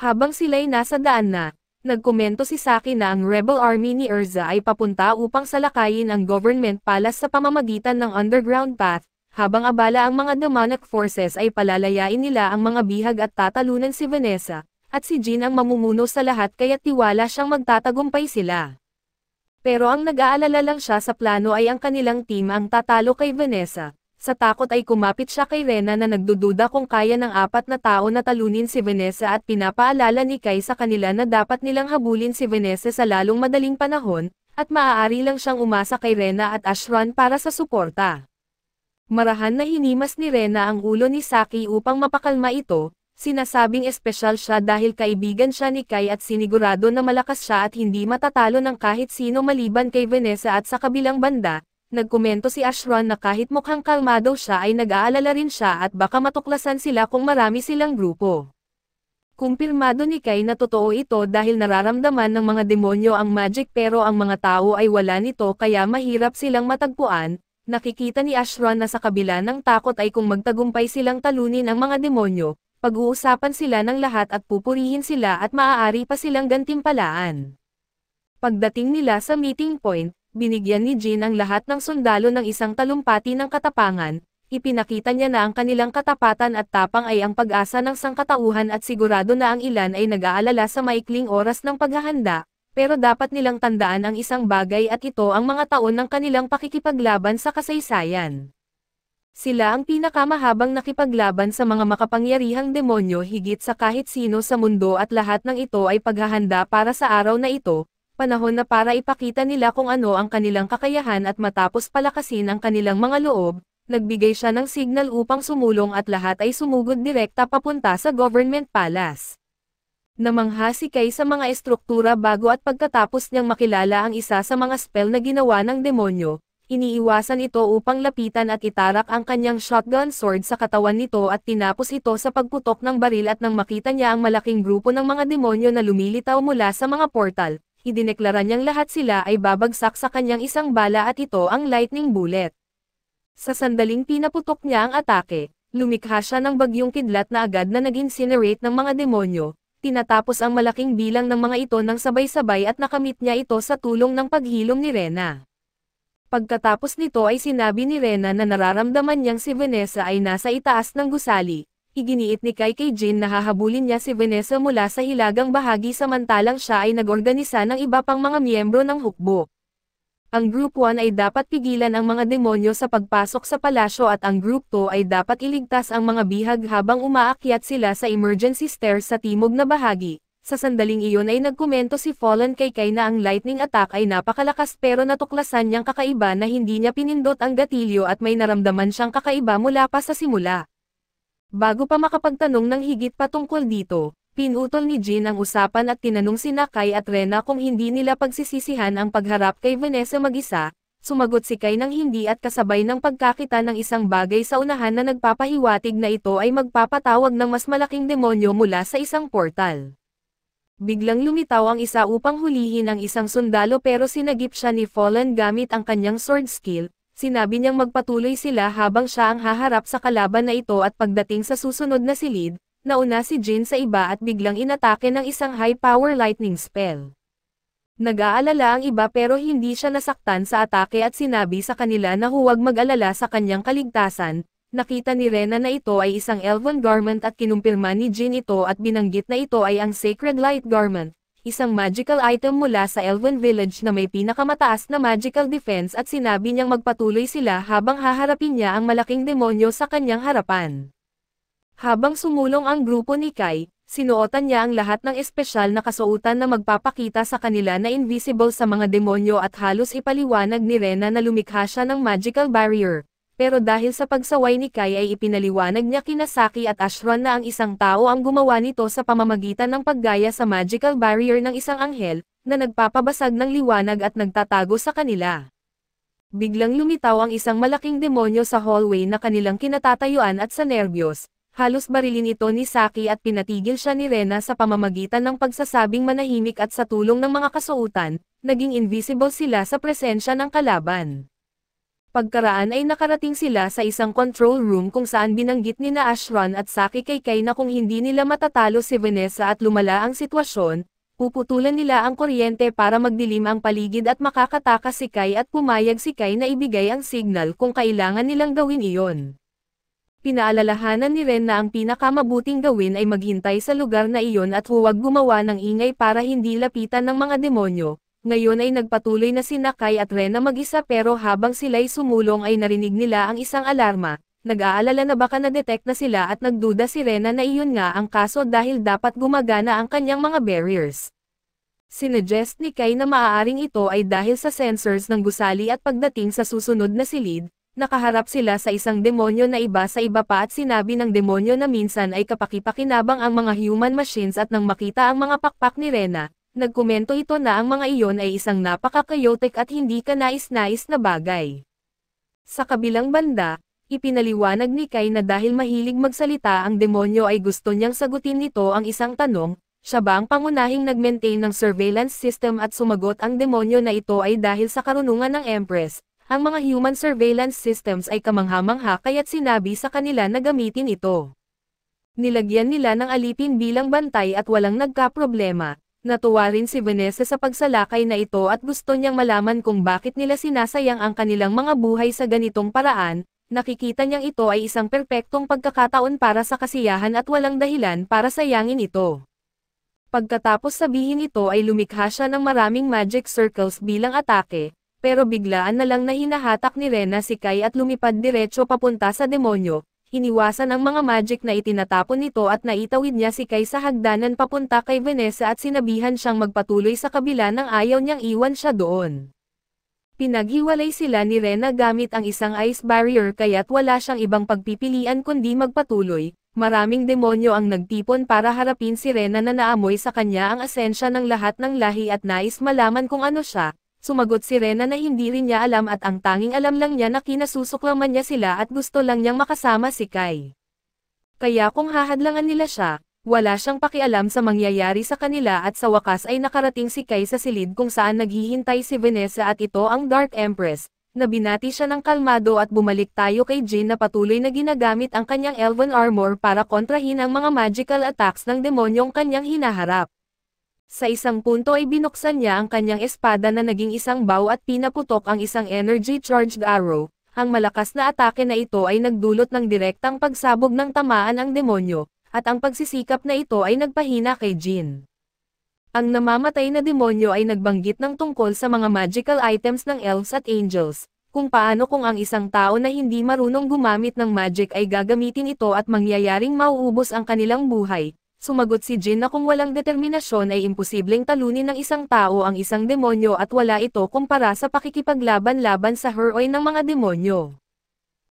Speaker 1: Habang sila'y nasa daan na, nagkomento si Saki na ang rebel army ni Erza ay papunta upang salakayin ang government palace sa pamamagitan ng underground path, habang abala ang mga demonic forces ay palalayain nila ang mga bihag at tatalunan si Vanessa, at si Jin ang mamumuno sa lahat kaya tiwala siyang magtatagumpay sila. Pero ang nag-aalala lang siya sa plano ay ang kanilang team ang tatalo kay Vanessa. Sa takot ay kumapit siya kay Rena na nagdududa kung kaya ng 4 na tao na talunin si Vanessa at pinapaalala ni Kai sa kanila na dapat nilang habulin si Vanessa sa lalong madaling panahon, at maaari lang siyang umasa kay Rena at Ashran para sa suporta. Marahan na hinimas ni Rena ang ulo ni Saki upang mapakalma ito, sinasabing espesyal siya dahil kaibigan siya ni Kai at sinigurado na malakas siya at hindi matatalo ng kahit sino maliban kay Vanessa at sa kabilang banda. Nagkomento si Ashran na kahit mukhang kalmado siya ay nag-aalala rin siya at baka matuklasan sila kung marami silang grupo. Kumpirmado ni Kai na totoo ito dahil nararamdaman ng mga demonyo ang magic pero ang mga tao ay wala nito kaya mahirap silang matagpuan. Nakikita ni Ashran na sa kabila ng takot ay kung magtagumpay silang talunin ang mga demonyo, pag-uusapan sila ng lahat at pupurihin sila at maaari pa silang gantimpalaan. Pagdating nila sa meeting point, binigyan ni Jin ang lahat ng sundalo ng isang talumpati ng katapangan, ipinakita niya na ang kanilang katapatan at tapang ay ang pag-asa ng sangkatauhan at sigurado na ang ilan ay nag-aalala sa maikling oras ng paghahanda, pero dapat nilang tandaan ang isang bagay at ito ang mga taon ng kanilang pakikipaglaban sa kasaysayan. Sila ang pinakamahabang nakipaglaban sa mga makapangyarihang demonyo higit sa kahit sino sa mundo at lahat ng ito ay paghahanda para sa araw na ito. Panahon na para ipakita nila kung ano ang kanilang kakayahan at matapos palakasin ang kanilang mga loob, nagbigay siya ng signal upang sumulong at lahat ay sumugod direkta papunta sa Government Palace. Namangha si Kai sa mga estruktura bago at pagkatapos niyang makilala ang isa sa mga spell na ginawa ng demonyo, iniiwasan ito upang lapitan at itarak ang kanyang shotgun sword sa katawan nito at tinapos ito sa pagputok ng baril at nang makita niya ang malaking grupo ng mga demonyo na lumilitaw mula sa mga portal. Idineklara niyang lahat sila ay babagsak sa kanyang isang bala at ito ang lightning bullet. Sa sandaling pinaputok niya ang atake, lumikha siya ng bagyong kidlat na agad na nag-incinerate ng mga demonyo, tinatapos ang malaking bilang ng mga ito ng sabay-sabay at nakamit niya ito sa tulong ng paghilom ni Rena. Pagkatapos nito ay sinabi ni Rena na nararamdaman niyang si Vanessa ay nasa itaas ng gusali. Iginiit ni Kai kay Jin na hahabulin niya si Vanessa mula sa hilagang bahagi samantalang siya ay nag-organisa ng iba pang mga miyembro ng hukbo. Ang Group 1 ay dapat pigilan ang mga demonyo sa pagpasok sa palasyo at ang Group 2 ay dapat iligtas ang mga bihag habang umaakyat sila sa emergency stairs sa timog na bahagi. Sa sandaling iyon ay nagkomento si Fallen kay Kai na ang lightning attack ay napakalakas pero natuklasan niyang kakaiba na hindi niya pinindot ang gatilyo at may naramdaman siyang kakaiba mula pa sa simula. Bago pa makapagtanong ng higit pa tungkol dito, pinutol ni Jin ang usapan at tinanong sina Kai at Rena kung hindi nila pagsisisihan ang pagharap kay Vanessa mag-isa. Sumagot si Kai ng hindi at kasabay ng pagkakita ng isang bagay sa unahan na nagpapahiwatig na ito ay magpapatawag ng mas malaking demonyo mula sa isang portal. Biglang lumitaw ang isa upang hulihin ang isang sundalo pero sinagip siya ni Fallen gamit ang kanyang sword skill. Sinabi niyang magpatuloy sila habang siya ang haharap sa kalaban na ito at pagdating sa susunod na silid, nauna si Jin sa iba at biglang inatake ng isang high-power lightning spell. Nag-aalala ang iba pero hindi siya nasaktan sa atake at sinabi sa kanila na huwag mag-alala sa kanyang kaligtasan. Nakita ni Rena na ito ay isang elven garment at kinumpirma ni Jin ito at binanggit na ito ay ang Sacred Light Garment. Isang magical item mula sa Elven Village na may pinakamataas na magical defense at sinabi niyang magpatuloy sila habang haharapin niya ang malaking demonyo sa kanyang harapan. Habang sumulong ang grupo ni Kai, sinuotan niya ang lahat ng espesyal na kasuotan na magpapakita sa kanila na invisible sa mga demonyo at halos ipaliwanag ni Rena na lumikha siya ng magical barrier. Pero dahil sa pagsaway ni Kai ay ipinaliwanag niya kina Saki at Ashran na ang isang tao ang gumawa nito sa pamamagitan ng paggaya sa magical barrier ng isang anghel, na nagpapabasag ng liwanag at nagtatago sa kanila. Biglang lumitaw ang isang malaking demonyo sa hallway na kanilang kinatatayuan at sa nerbiyos, halos barilin ito ni Saki at pinatigil siya ni Rena sa pamamagitan ng pagsasabing manahimik at sa tulong ng mga kasuotan, naging invisible sila sa presensya ng kalaban. Pagkaraan ay nakarating sila sa isang control room kung saan binanggit ni na Ashran at Saki kay Kai na kung hindi nila matatalo si Vanessa at lumala ang sitwasyon, puputulan nila ang kuryente para magdilim ang paligid at makakatakas si Kai at pumayag si Kai na ibigay ang signal kung kailangan nilang gawin iyon. Pinaalalahanan ni Ren na ang pinakamabuting gawin ay maghintay sa lugar na iyon at huwag gumawa ng ingay para hindi lapitan ng mga demonyo. Ngayon ay nagpatuloy na sina Kai at Ren na mag-isa pero habang sila'y sumulong ay narinig nila ang isang alarma. Nag-aalala na baka na-detect na sila at nagduda si Rena na iyon nga ang kaso dahil dapat gumagana ang kanyang mga barriers. Sinuggest ni Kai na maaaring ito ay dahil sa sensors ng gusali at pagdating sa susunod na silid, nakaharap sila sa isang demonyo na iba sa iba pa at sinabi ng demonyo na minsan ay kapakipakinabang ang mga human machines at nang makita ang mga pakpak ni Rena, nagkomento ito na ang mga iyon ay isang napaka-chaotic at hindi kanais-nais na bagay. Sa kabilang banda, ipinaliwanag ni Kai na dahil mahilig magsalita ang demonyo ay gusto niyang sagutin nito ang isang tanong, siya ba ang pangunahing nag-maintain ng surveillance system at sumagot ang demonyo na ito ay dahil sa karunungan ng Empress, ang mga human surveillance systems ay kamangha-mangha kaya't sinabi sa kanila na gamitin ito. Nilagyan nila ng alipin bilang bantay at walang nagka-problema. Natuwa rin si Vanessa sa pagsalakay na ito at gusto niyang malaman kung bakit nila sinasayang ang kanilang mga buhay sa ganitong paraan, nakikita niyang ito ay isang perpektong pagkakataon para sa kasiyahan at walang dahilan para sayangin ito. Pagkatapos sabihin ito ay lumikha siya ng maraming magic circles bilang atake, pero biglaan na lang na hinahatak ni Rena si Kai at lumipad diretso papunta sa demonyo. Hiniwasan ang mga magic na itinatapon nito at naitawid niya si Kai sa hagdanan papunta kay Vanessa at sinabihan siyang magpatuloy sa kabila nang ayaw niyang iwan siya doon. Pinaghiwalay sila ni Rena gamit ang isang ice barrier kaya't wala siyang ibang pagpipilian kundi magpatuloy. Maraming demonyo ang nagtipon para harapin si Rena na naamoy sa kanya ang asensya ng lahat ng lahi at nais malaman kung ano siya. Sumagot si Rena na hindi rin niya alam at ang tanging alam lang niya na kinasusuklaman niya sila at gusto lang niyang makasama si Kai. Kaya kung hahadlangan nila siya, wala siyang pakialam sa mangyayari sa kanila at sa wakas ay nakarating si Kai sa silid kung saan naghihintay si Vanessa at ito ang Dark Empress, na binati siya ng kalmado at bumalik tayo kay Jin na patuloy na ginagamit ang kanyang elven armor para kontrahin ang mga magical attacks ng demonyong kanyang hinaharap. Sa isang punto ay binuksan niya ang kanyang espada na naging isang bow at pinaputok ang isang energy-charged arrow. Ang malakas na atake na ito ay nagdulot ng direktang pagsabog ng tamaan ang demonyo, at ang pagsisikap na ito ay nagpahina kay Jin. Ang namamatay na demonyo ay nagbanggit ng tungkol sa mga magical items ng elves at angels, kung paano kung ang isang tao na hindi marunong gumamit ng magic ay gagamitin ito at mangyayaring mauubos ang kanilang buhay. Sumagot si Jin na kung walang determinasyon ay imposibleng talunin ng isang tao ang isang demonyo at wala ito kumpara sa pakikipaglaban-laban sa heroy ng mga demonyo.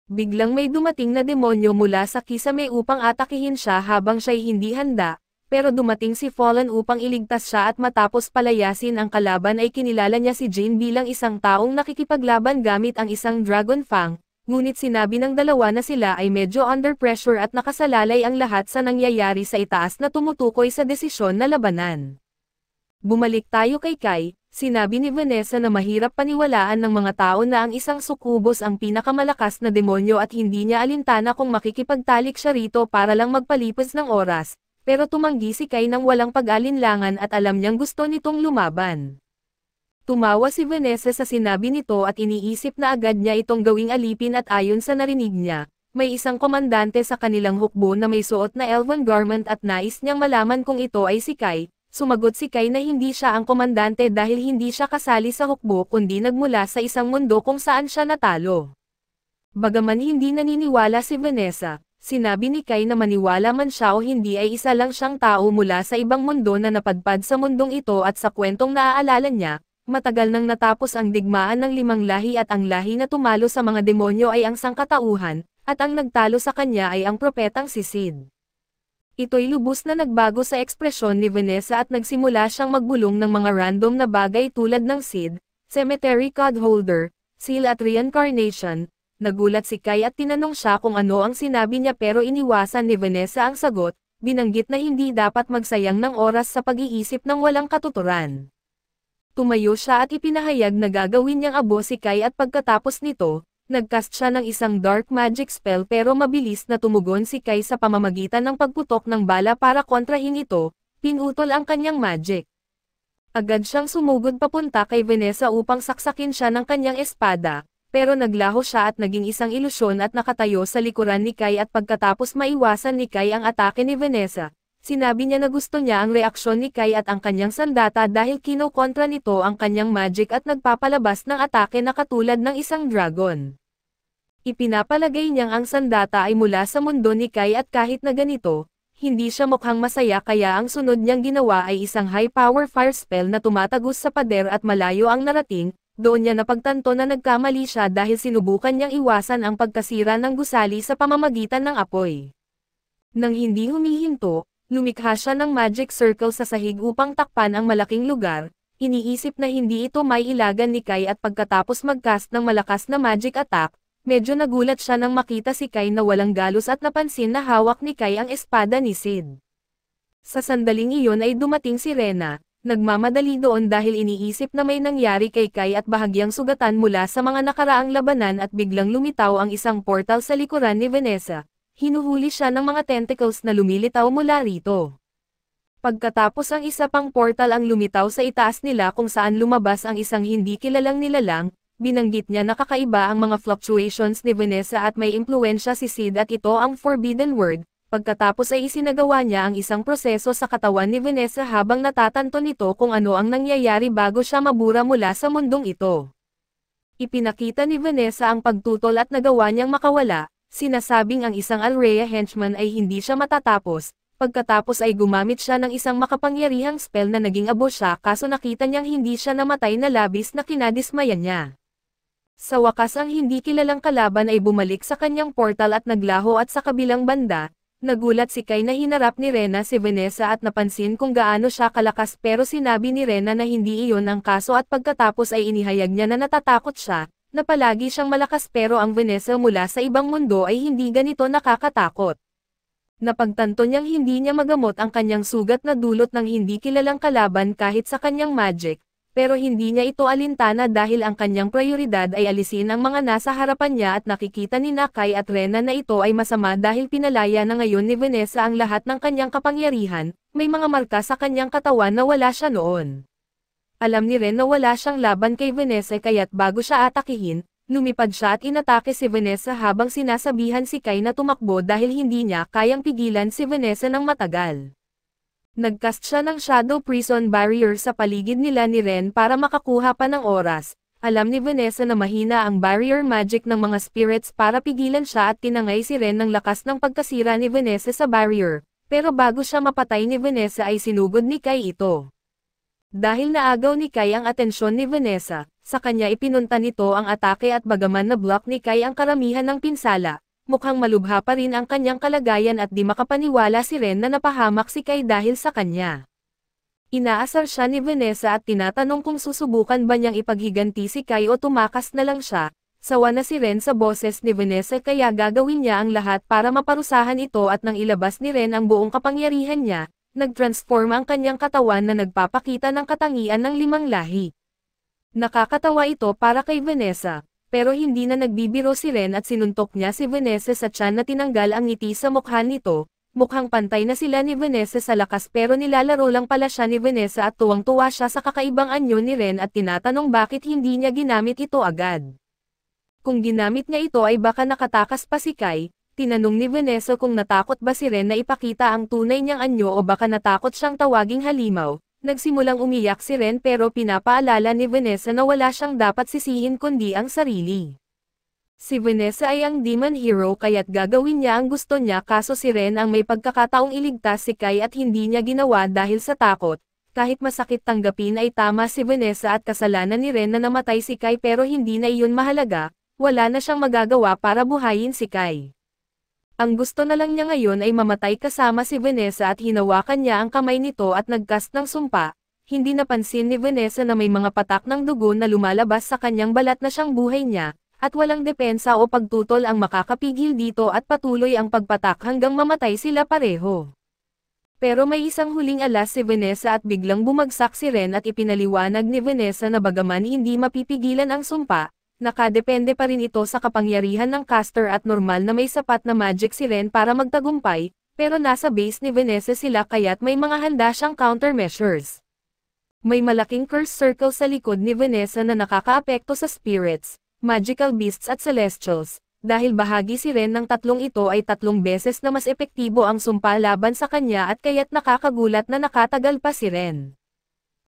Speaker 1: Biglang may dumating na demonyo mula sa kisame upang atakihin siya habang siya'y hindi handa, pero dumating si Fallen upang iligtas siya at matapos palayasin ang kalaban ay kinilala niya si Jin bilang isang taong nakikipaglaban gamit ang isang Dragon Fang. Ngunit sinabi ng dalawa na sila ay medyo under pressure at nakasalalay ang lahat sa nangyayari sa itaas na tumutukoy sa desisyon na labanan. Bumalik tayo kay Kai, sinabi ni Vanessa na mahirap paniwalaan ng mga tao na ang isang sukubos ang pinakamalakas na demonyo at hindi niya alintana kung makikipagtalik siya rito para lang magpalipas ng oras, pero tumanggi si Kai nang walang pag-alinlangan at alam niyang gusto nitong lumaban. Tumawa si Vanessa sa sinabi nito at iniisip na agad niya itong gawing alipin at ayon sa narinig niya, may isang komandante sa kanilang hukbo na may suot na elven garment at nais niyang malaman kung ito ay si Kai. Sumagot si Kai na hindi siya ang komandante dahil hindi siya kasali sa hukbo kundi nagmula sa isang mundo kung saan siya natalo. Bagaman hindi naniniwala si Vanessa, sinabi ni Kai na maniwala man siya o hindi ay isa lang siyang tao mula sa ibang mundo na napadpad sa mundong ito at sa kwentong naaalala niya. Matagal nang natapos ang digmaan ng 5 lahi at ang lahi na tumalo sa mga demonyo ay ang sangkatauhan, at ang nagtalo sa kanya ay ang propetang si Sid. Ito'y lubos na nagbago sa ekspresyon ni Vanessa at nagsimula siyang magbulong ng mga random na bagay tulad ng Sid, Cemetery Card Holder, Seal at Reincarnation. Nagulat si Kai at tinanong siya kung ano ang sinabi niya pero iniwasan ni Vanessa ang sagot, binanggit na hindi dapat magsayang ng oras sa pag-iisip ng walang katuturan. Tumayo siya at ipinahayag na gagawin niyang abo si Kai at pagkatapos nito, Nagcast siya ng isang dark magic spell pero mabilis na tumugon si Kai sa pamamagitan ng pagputok ng bala para kontrahin ito, pinutol ang kanyang magic. Agad siyang sumugod papunta kay Vanessa upang saksakin siya ng kanyang espada, pero naglaho siya at naging isang ilusyon at nakatayo sa likuran ni Kai at pagkatapos maiwasan ni Kai ang atake ni Vanessa, sinabi niya na gusto niya ang reaksyon ni Kai at ang kanyang sandata dahil kinokontra nito ang kanyang magic at nagpapalabas ng atake na katulad ng isang dragon. Ipinapalagay niyang ang sandata ay mula sa mundo ni Kai at kahit na ganito, hindi siya mukhang masaya kaya ang sunod niyang ginawa ay isang high-power fire spell na tumatagos sa pader at malayo ang narating, doon niya napagtanto na nagkamali siya dahil sinubukan niyang iwasan ang pagkasira ng gusali sa pamamagitan ng apoy. Nang hindi humihinto, lumikha siya ng magic circle sa sahig upang takpan ang malaking lugar, iniisip na hindi ito may ilagan ni Kai at pagkatapos mag-cast ng malakas na magic attack, medyo nagulat siya nang makita si Kai na walang galos at napansin na hawak ni Kai ang espada ni Sid. Sa sandaling iyon ay dumating si Rena, nagmamadali doon dahil iniisip na may nangyari kay Kai at bahagyang sugatan mula sa mga nakaraang labanan at biglang lumitaw ang isang portal sa likuran ni Vanessa. Hinuhuli siya ng mga tentacles na lumilitaw mula rito. Pagkatapos ang isa pang portal ang lumitaw sa itaas nila kung saan lumabas ang isang hindi kilalang nilalang, binanggit niya na kakaiba ang mga fluctuations ni Vanessa at may impluensya si Sid at ito ang Forbidden Word, pagkatapos ay isinagawa niya ang isang proseso sa katawan ni Vanessa habang natatanto nito kung ano ang nangyayari bago siya mabura mula sa mundong ito. Ipinakita ni Vanessa ang pagtutol at nagawa niyang makawala, sinasabing ang isang Alrea henchman ay hindi siya matatapos, pagkatapos ay gumamit siya ng isang makapangyarihang spell na naging abo siya kaso nakita niyang hindi siya namatay na labis na kinadismayan niya. Sa wakas ang hindi kilalang kalaban ay bumalik sa kanyang portal at naglaho at sa kabilang banda, nagulat si Kai na hinarap ni Rena si Vanessa at napansin kung gaano siya kalakas pero sinabi ni Rena na hindi iyon ang kaso at pagkatapos ay inihayag niya na natatakot siya, na palagi siyang malakas pero ang Vanessa mula sa ibang mundo ay hindi ganito nakakatakot. Napagtanto niyang hindi niya magamot ang kanyang sugat na dulot ng hindi kilalang kalaban kahit sa kanyang magic, pero hindi niya ito alintana dahil ang kanyang prioridad ay alisin ang mga nasa harapan niya at nakikita ni Kai at Rena na ito ay masama dahil pinalaya na ngayon ni Vanessa ang lahat ng kanyang kapangyarihan, may mga marka sa kanyang katawan na wala siya noon. Alam ni Ren na wala siyang laban kay Vanessa kaya't bago siya atakihin, lumipad siya at inatake si Vanessa habang sinasabihan si Kai na tumakbo dahil hindi niya kayang pigilan si Vanessa ng matagal. Nagcast siya ng Shadow Prison Barrier sa paligid nila ni Ren para makakuha pa ng oras. Alam ni Vanessa na mahina ang barrier magic ng mga spirits para pigilan siya at tinangay si Ren ng lakas ng pagkasira ni Vanessa sa barrier, pero bago siya mapatay ni Vanessa ay sinugod ni Kai ito. Dahil naagaw ni Kai ang atensyon ni Vanessa, sa kanya ipinunta nito ang atake at bagaman na block ni Kai ang karamihan ng pinsala, mukhang malubha pa rin ang kanyang kalagayan at di makapaniwala si Ren na napahamak si Kai dahil sa kanya. Inaasar siya ni Vanessa at tinatanong kung susubukan ba niyang ipaghiganti si Kai o tumakas na lang siya. Sawa na si Ren sa boses ni Vanessa kaya gagawin niya ang lahat para maparusahan ito at nang ilabas ni Ren ang buong kapangyarihan niya, nag-transform ang kanyang katawan na nagpapakita ng katangian ng 5 lahi. Nakakatawa ito para kay Vanessa. Pero hindi na nagbibiro si Ren at sinuntok niya si Vanessa sa tiyan na tinanggal ang ngiti sa mukha nito, mukhang pantay na sila ni Vanessa sa lakas pero nilalaro lang pala siya ni Vanessa at tuwang-tuwa siya sa kakaibang anyo ni Ren at tinatanong bakit hindi niya ginamit ito agad. Kung ginamit niya ito ay baka nakatakas pa si Kai, tinanong ni Vanessa kung natakot ba si Ren na ipakita ang tunay niyang anyo o baka natakot siyang tawaging halimaw. Nagsimulang umiyak si Ren pero pinapaalala ni Vanessa na wala siyang dapat sisihin kundi ang sarili. Si Vanessa ay ang demon hero kaya't gagawin niya ang gusto niya kaso si Ren ang may pagkakataong iligtas si Kai at hindi niya ginawa dahil sa takot. Kahit masakit tanggapin ay tama si Vanessa at kasalanan ni Ren na namatay si Kai pero hindi na iyon mahalaga, wala na siyang magagawa para buhayin si Kai. Ang gusto na lang niya ngayon ay mamatay kasama si Vanessa at hinawakan niya ang kamay nito at nagcast ng sumpa. Hindi napansin ni Vanessa na may mga patak ng dugo na lumalabas sa kanyang balat na siyang buhay niya, at walang depensa o pagtutol ang makakapigil dito at patuloy ang pagpatak hanggang mamatay sila pareho. Pero may isang huling alas si Vanessa at biglang bumagsak si Ren at ipinaliwanag ni Vanessa na bagaman hindi mapipigilan ang sumpa, nakadepende pa rin ito sa kapangyarihan ng caster at normal na may sapat na magic si Ren para magtagumpay, pero nasa base ni Vanessa sila kaya't may mga handa siyang countermeasures. May malaking curse circle sa likod ni Vanessa na nakakaapekto sa spirits, magical beasts at celestials. Dahil bahagi si Ren ng tatlong ito ay 3 beses na mas epektibo ang sumpa laban sa kanya at kaya't nakakagulat na nakatagal pa si Ren.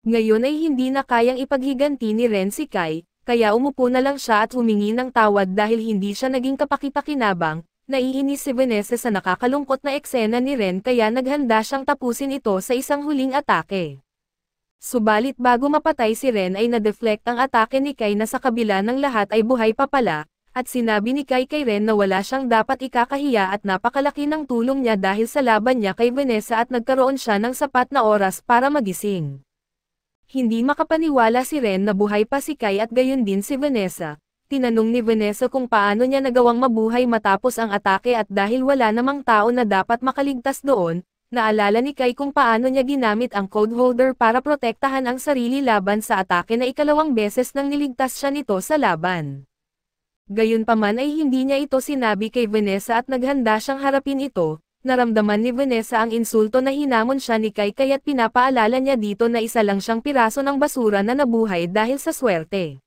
Speaker 1: Ngayon ay hindi na kayang ipaghiganti ni Ren si Kai, kaya umupo na lang siya at humingi ng tawad dahil hindi siya naging kapakipakinabang. Naiinis si Vanessa sa nakakalungkot na eksena ni Ren kaya naghanda siyang tapusin ito sa isang huling atake. Subalit bago mapatay si Ren ay na-deflect ang atake ni Kai na sa kabila ng lahat ay buhay pa pala. At sinabi ni Kai kay Ren na wala siyang dapat ikakahiya at napakalaki ng tulong niya dahil sa laban niya kay Vanessa at nagkaroon siya ng sapat na oras para magising. Hindi makapaniwala si Ren na buhay pa si Kai at gayon din si Vanessa. Tinanong ni Vanessa kung paano niya nagawang mabuhay matapos ang atake at dahil wala namang tao na dapat makaligtas doon, naalala ni Kai kung paano niya ginamit ang code holder para protektahan ang sarili laban sa atake na ikalawang beses nang niligtas siya nito sa laban. Gayunpaman ay hindi niya ito sinabi kay Vanessa at naghanda siyang harapin ito, naramdaman ni Vanessa ang insulto na hinamon siya ni Kai kaya't pinapaalala niya dito na isa lang siyang piraso ng basura na nabuhay dahil sa swerte.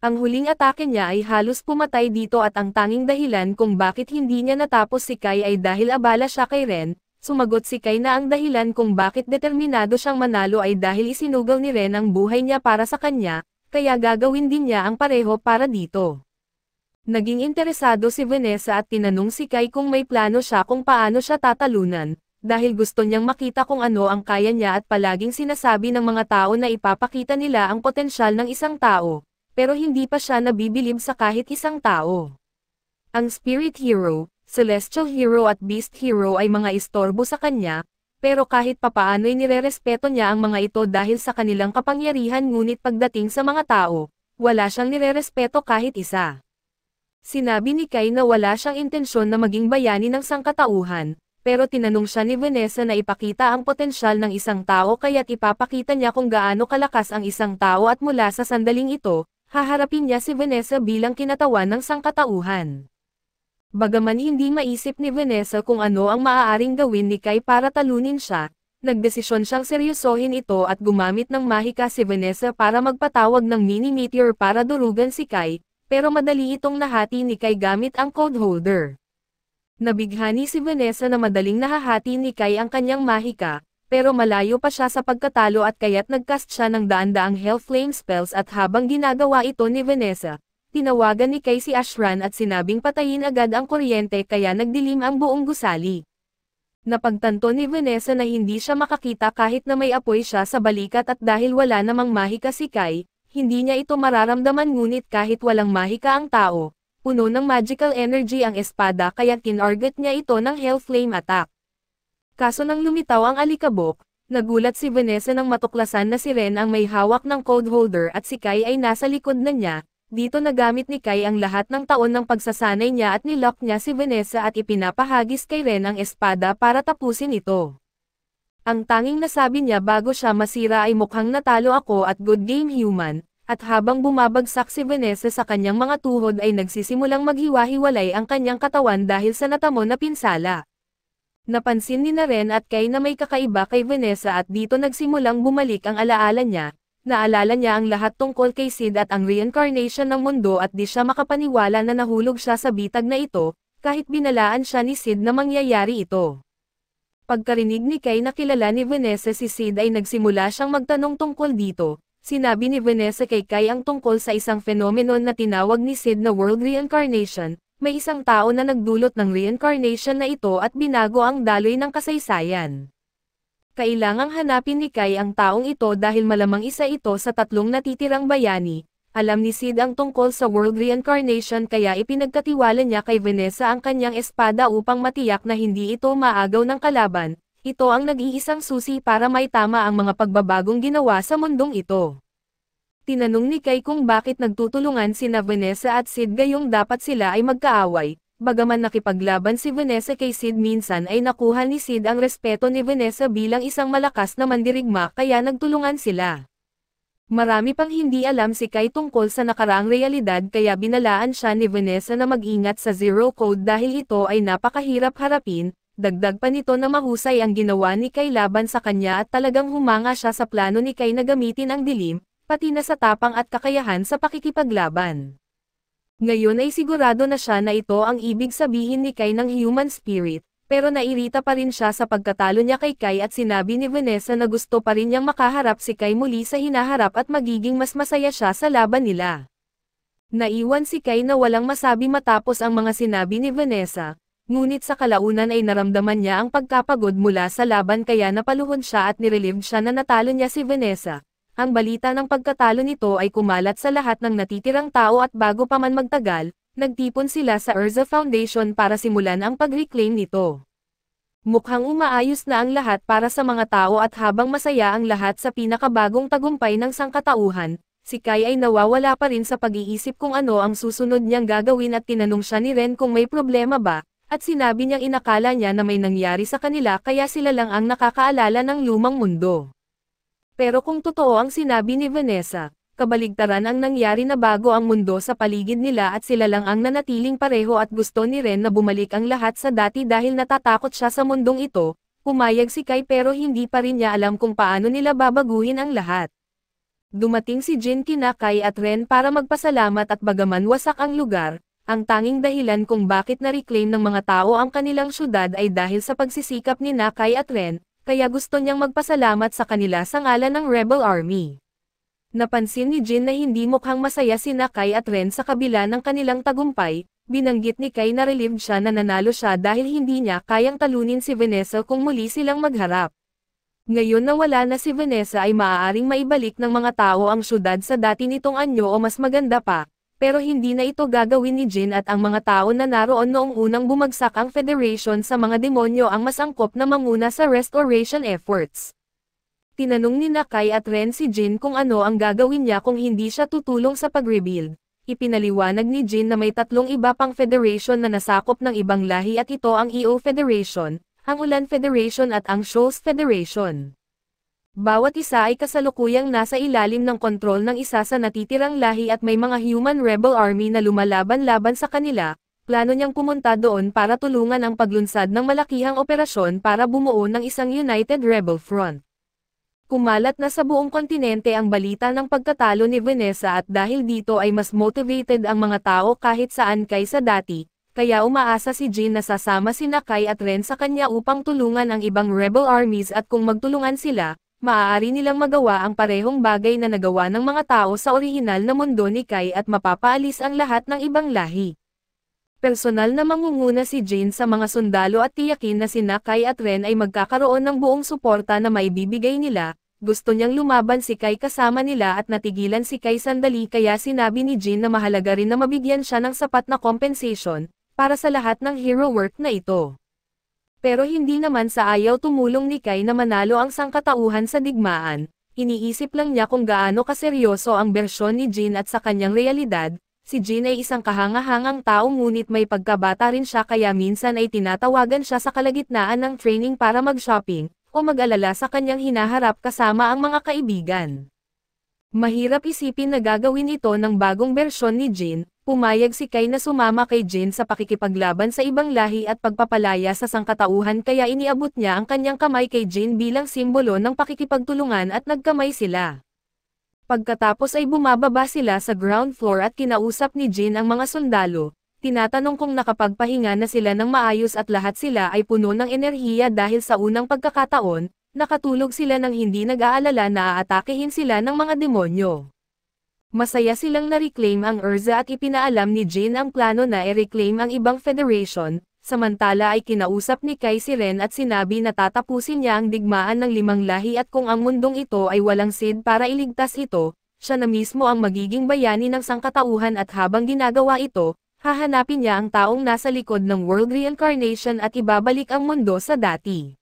Speaker 1: Ang huling atake niya ay halos pumatay dito at ang tanging dahilan kung bakit hindi niya natapos si Kai ay dahil abala siya kay Ren, sumagot si Kai na ang dahilan kung bakit determinado siyang manalo ay dahil isinugal ni Ren ang buhay niya para sa kanya, kaya gagawin din niya ang pareho para dito. Naging interesado si Vanessa at tinanong si Kai kung may plano siya kung paano siya tatalunan, dahil gusto niyang makita kung ano ang kaya niya at palaging sinasabi ng mga tao na ipapakita nila ang potensyal ng isang tao, pero hindi pa siya nabibilib sa kahit isang tao. Ang Spirit Hero, Celestial Hero at Beast Hero ay mga istorbo sa kanya, pero kahit papaano'y nirerespeto niya ang mga ito dahil sa kanilang kapangyarihan ngunit pagdating sa mga tao, wala siyang nirerespeto kahit isa. Sinabi ni Kai na wala siyang intensyon na maging bayani ng sangkatauhan, pero tinanong siya ni Vanessa na ipakita ang potensyal ng isang tao kaya't ipapakita niya kung gaano kalakas ang isang tao at mula sa sandaling ito, haharapin niya si Vanessa bilang kinatawan ng sangkatauhan. Bagaman hindi maisip ni Vanessa kung ano ang maaaring gawin ni Kai para talunin siya, nagdesisyon siyang seryosohin ito at gumamit ng mahika si Vanessa para magpatawag ng mini-meteor para durugan si Kai. Pero madali itong nahati ni Kai gamit ang code holder. Nabighani si Vanessa na madaling nahahati ni Kai ang kanyang mahika, pero malayo pa siya sa pagkatalo at kaya't nagcast siya ng daan-daang Hellflame spells at habang ginagawa ito ni Vanessa, tinawagan ni Kai si Ashran at sinabing patayin agad ang kuryente kaya nagdilim ang buong gusali. Napagtanto ni Vanessa na hindi siya makakita kahit na may apoy siya sa balikat at dahil wala namang mahika si Kai, hindi niya ito mararamdaman ngunit kahit walang mahika ang tao, puno ng magical energy ang espada kaya tinarget niya ito ng Hellflame attack. Kaso nang lumitaw ang alikabok, nagulat si Vanessa nang matuklasan na si Ren ang may hawak ng code holder at si Kai ay nasa likod na niya, dito nagamit ni Kai ang lahat ng taon ng pagsasanay niya at nilock niya si Vanessa at ipinapahagis kay Ren ang espada para tapusin ito. Ang tanging nasabi niya bago siya masira ay mukhang natalo ako at good game human, at habang bumabagsak si Vanessa sa kanyang mga tuhod ay nagsisimulang maghiwa-hiwalay ang kanyang katawan dahil sa natamo na pinsala. Napansin ni Ren at Kai na may kakaiba kay Vanessa at dito nagsimulang bumalik ang alaala niya, naalala niya ang lahat tungkol kay Sid at ang reincarnation ng mundo at di siya makapaniwala na nahulog siya sa bitag na ito, kahit binalaan siya ni Sid na mangyayari ito. Pagkarinig ni Kai na kilala ni Vanessa si Sid ay nagsimula siyang magtanong tungkol dito. Sinabi ni Vanessa kay Kai ang tungkol sa isang phenomenon na tinawag ni Sid na World Reincarnation. May isang tao na nagdulot ng reincarnation na ito at binago ang daloy ng kasaysayan. Kailangang hanapin ni Kai ang taong ito dahil malamang isa ito sa 3 natitirang bayani. Alam ni Sid ang tungkol sa World Reincarnation kaya ipinagkatiwala niya kay Vanessa ang kanyang espada upang matiyak na hindi ito maagaw ng kalaban. Ito ang nag-iisang susi para maitama ang mga pagbabagong ginawa sa mundong ito. Tinanong ni Kai kung bakit nagtutulungan sina Vanessa at Sid gayong dapat sila ay magkaaway. Bagaman nakipaglaban si Vanessa kay Sid minsan ay nakuha ni Sid ang respeto ni Vanessa bilang isang malakas na mandirigma kaya nagtulungan sila. Marami pang hindi alam si Kai tungkol sa nakaraang realidad kaya binalaan siya ni Vanessa na mag-ingat sa Zero Code dahil ito ay napakahirap harapin, dagdag pa nito na mahusay ang ginawa ni Kai laban sa kanya at talagang humanga siya sa plano ni Kai na gamitin ang dilim, pati na sa tapang at kakayahan sa pakikipaglaban. Ngayon ay sigurado na siya na ito ang ibig sabihin ni Kai ng human spirit, pero nairita pa rin siya sa pagkatalo niya kay Kai at sinabi ni Vanessa na gusto pa rin niyang makaharap si Kai muli sa hinaharap at magiging mas masaya siya sa laban nila. Naiwan si Kai na walang masabi matapos ang mga sinabi ni Vanessa, ngunit sa kalaunan ay naramdaman niya ang pagkapagod mula sa laban kaya napaluhod siya at nirelieved siya na natalo niya si Vanessa. Ang balita ng pagkatalo nito ay kumalat sa lahat ng natitirang tao at bago pa man magtagal, nagtipon sila sa Urza Foundation para simulan ang pag-reclaim nito. Mukhang umaayos na ang lahat para sa mga tao at habang masaya ang lahat sa pinakabagong tagumpay ng sangkatauhan, si Kai ay nawawala pa rin sa pag-iisip kung ano ang susunod niyang gagawin at tinanong siya ni Ren kung may problema ba, at sinabi niyang inakala niya na may nangyari sa kanila kaya sila lang ang nakakaalala ng lumang mundo. Pero kung totoo ang sinabi ni Vanessa, kabaligtaran ang nangyari na bago ang mundo sa paligid nila at sila lang ang nanatiling pareho at gusto ni Ren na bumalik ang lahat sa dati dahil natatakot siya sa mundong ito, pumayag si Kai pero hindi pa rin niya alam kung paano nila babaguhin ang lahat. Dumating si Jin kina Kai at Ren para magpasalamat at bagaman wasak ang lugar, ang tanging dahilan kung bakit na-reclaim ng mga tao ang kanilang syudad ay dahil sa pagsisikap ni Kai at Ren, kaya gusto niyang magpasalamat sa kanila sa ngalan ng Rebel Army. Napansin ni Jin na hindi mukhang masaya si Kai at Ren sa kabila ng kanilang tagumpay, binanggit ni Kai na relieved siya na nanalo siya dahil hindi niya kayang talunin si Vanessa kung muli silang magharap. Ngayon na wala na si Vanessa ay maaaring maibalik ng mga tao ang syudad sa dati nitong anyo o mas maganda pa, pero hindi na ito gagawin ni Jin at ang mga tao na naroon noong unang bumagsak ang Federation sa mga demonyo ang mas angkop na manguna sa restoration efforts. Tinanong ni Kai at Ren si Jin kung ano ang gagawin niya kung hindi siya tutulong sa pag-rebuild. Ipinaliwanag ni Jin na may tatlong iba pang federation na nasakop ng ibang lahi at ito ang EO Federation, ang Ulan Federation at ang Shoals Federation. Bawat isa ay kasalukuyang nasa ilalim ng kontrol ng isa sa natitirang lahi at may mga human rebel army na lumalaban-laban sa kanila. Plano niyang pumunta doon para tulungan ang paglunsad ng malakihang operasyon para bumuo ng isang United Rebel Front. Kumalat na sa buong kontinente ang balita ng pagkatalo ni Vanessa at dahil dito ay mas motivated ang mga tao kahit saan kaysa dati, kaya umaasa si Jin na sasama si Kai at Ren sa kanya upang tulungan ang ibang rebel armies at kung magtulungan sila, maaari nilang magawa ang parehong bagay na nagawa ng mga tao sa orihinal na mundo ni Kai at mapapaalis ang lahat ng ibang lahi. Personal na mangunguna si Jin sa mga sundalo at tiyakin na si Kai at Ren ay magkakaroon ng buong suporta na maibibigay nila. Gusto niyang lumaban si Kai kasama nila at natigilan si Kai sandali kaya sinabi ni Jin na mahalaga rin na mabigyan siya ng sapat na compensation para sa lahat ng hero work na ito. Pero hindi naman sa ayaw tumulong ni Kai na manalo ang sangkatauhan sa digmaan, iniisip lang niya kung gaano kaseryoso ang bersyon ni Jin at sa kanyang realidad. Si Jin ay isang kahanga-hangang tao ngunit may pagkabata rin siya kaya minsan ay tinatawagan siya sa kalagitnaan ng training para mag-shopping, o mag-alala sa kanyang hinaharap kasama ang mga kaibigan. Mahirap isipin na gagawin ito ng bagong bersyon ni Jin, pumayag si Kai na sumama kay Jin sa pakikipaglaban sa ibang lahi at pagpapalaya sa sangkatauhan kaya iniabot niya ang kanyang kamay kay Jin bilang simbolo ng pakikipagtulungan at nagkamay sila. Pagkatapos ay bumababa sila sa ground floor at kinausap ni Jin ang mga sundalo, tinatanong kung nakapagpahinga na sila ng maayos at lahat sila ay puno ng enerhiya dahil sa unang pagkakataon, nakatulog sila nang hindi nag-aalala na aatakehin sila ng mga demonyo. Masaya silang na-reclaim ang Urza at ipinaalam ni Jin ang plano na i-reclaim ang ibang federation, samantala ay kinausap ni Kai si Ren at sinabi na tatapusin niya ang digmaan ng 5 lahi at kung ang mundong ito ay walang seed para iligtas ito, siya na mismo ang magiging bayani ng sangkatauhan at habang ginagawa ito, hahanapin niya ang taong nasa likod ng World Reincarnation at ibabalik ang mundo sa dati.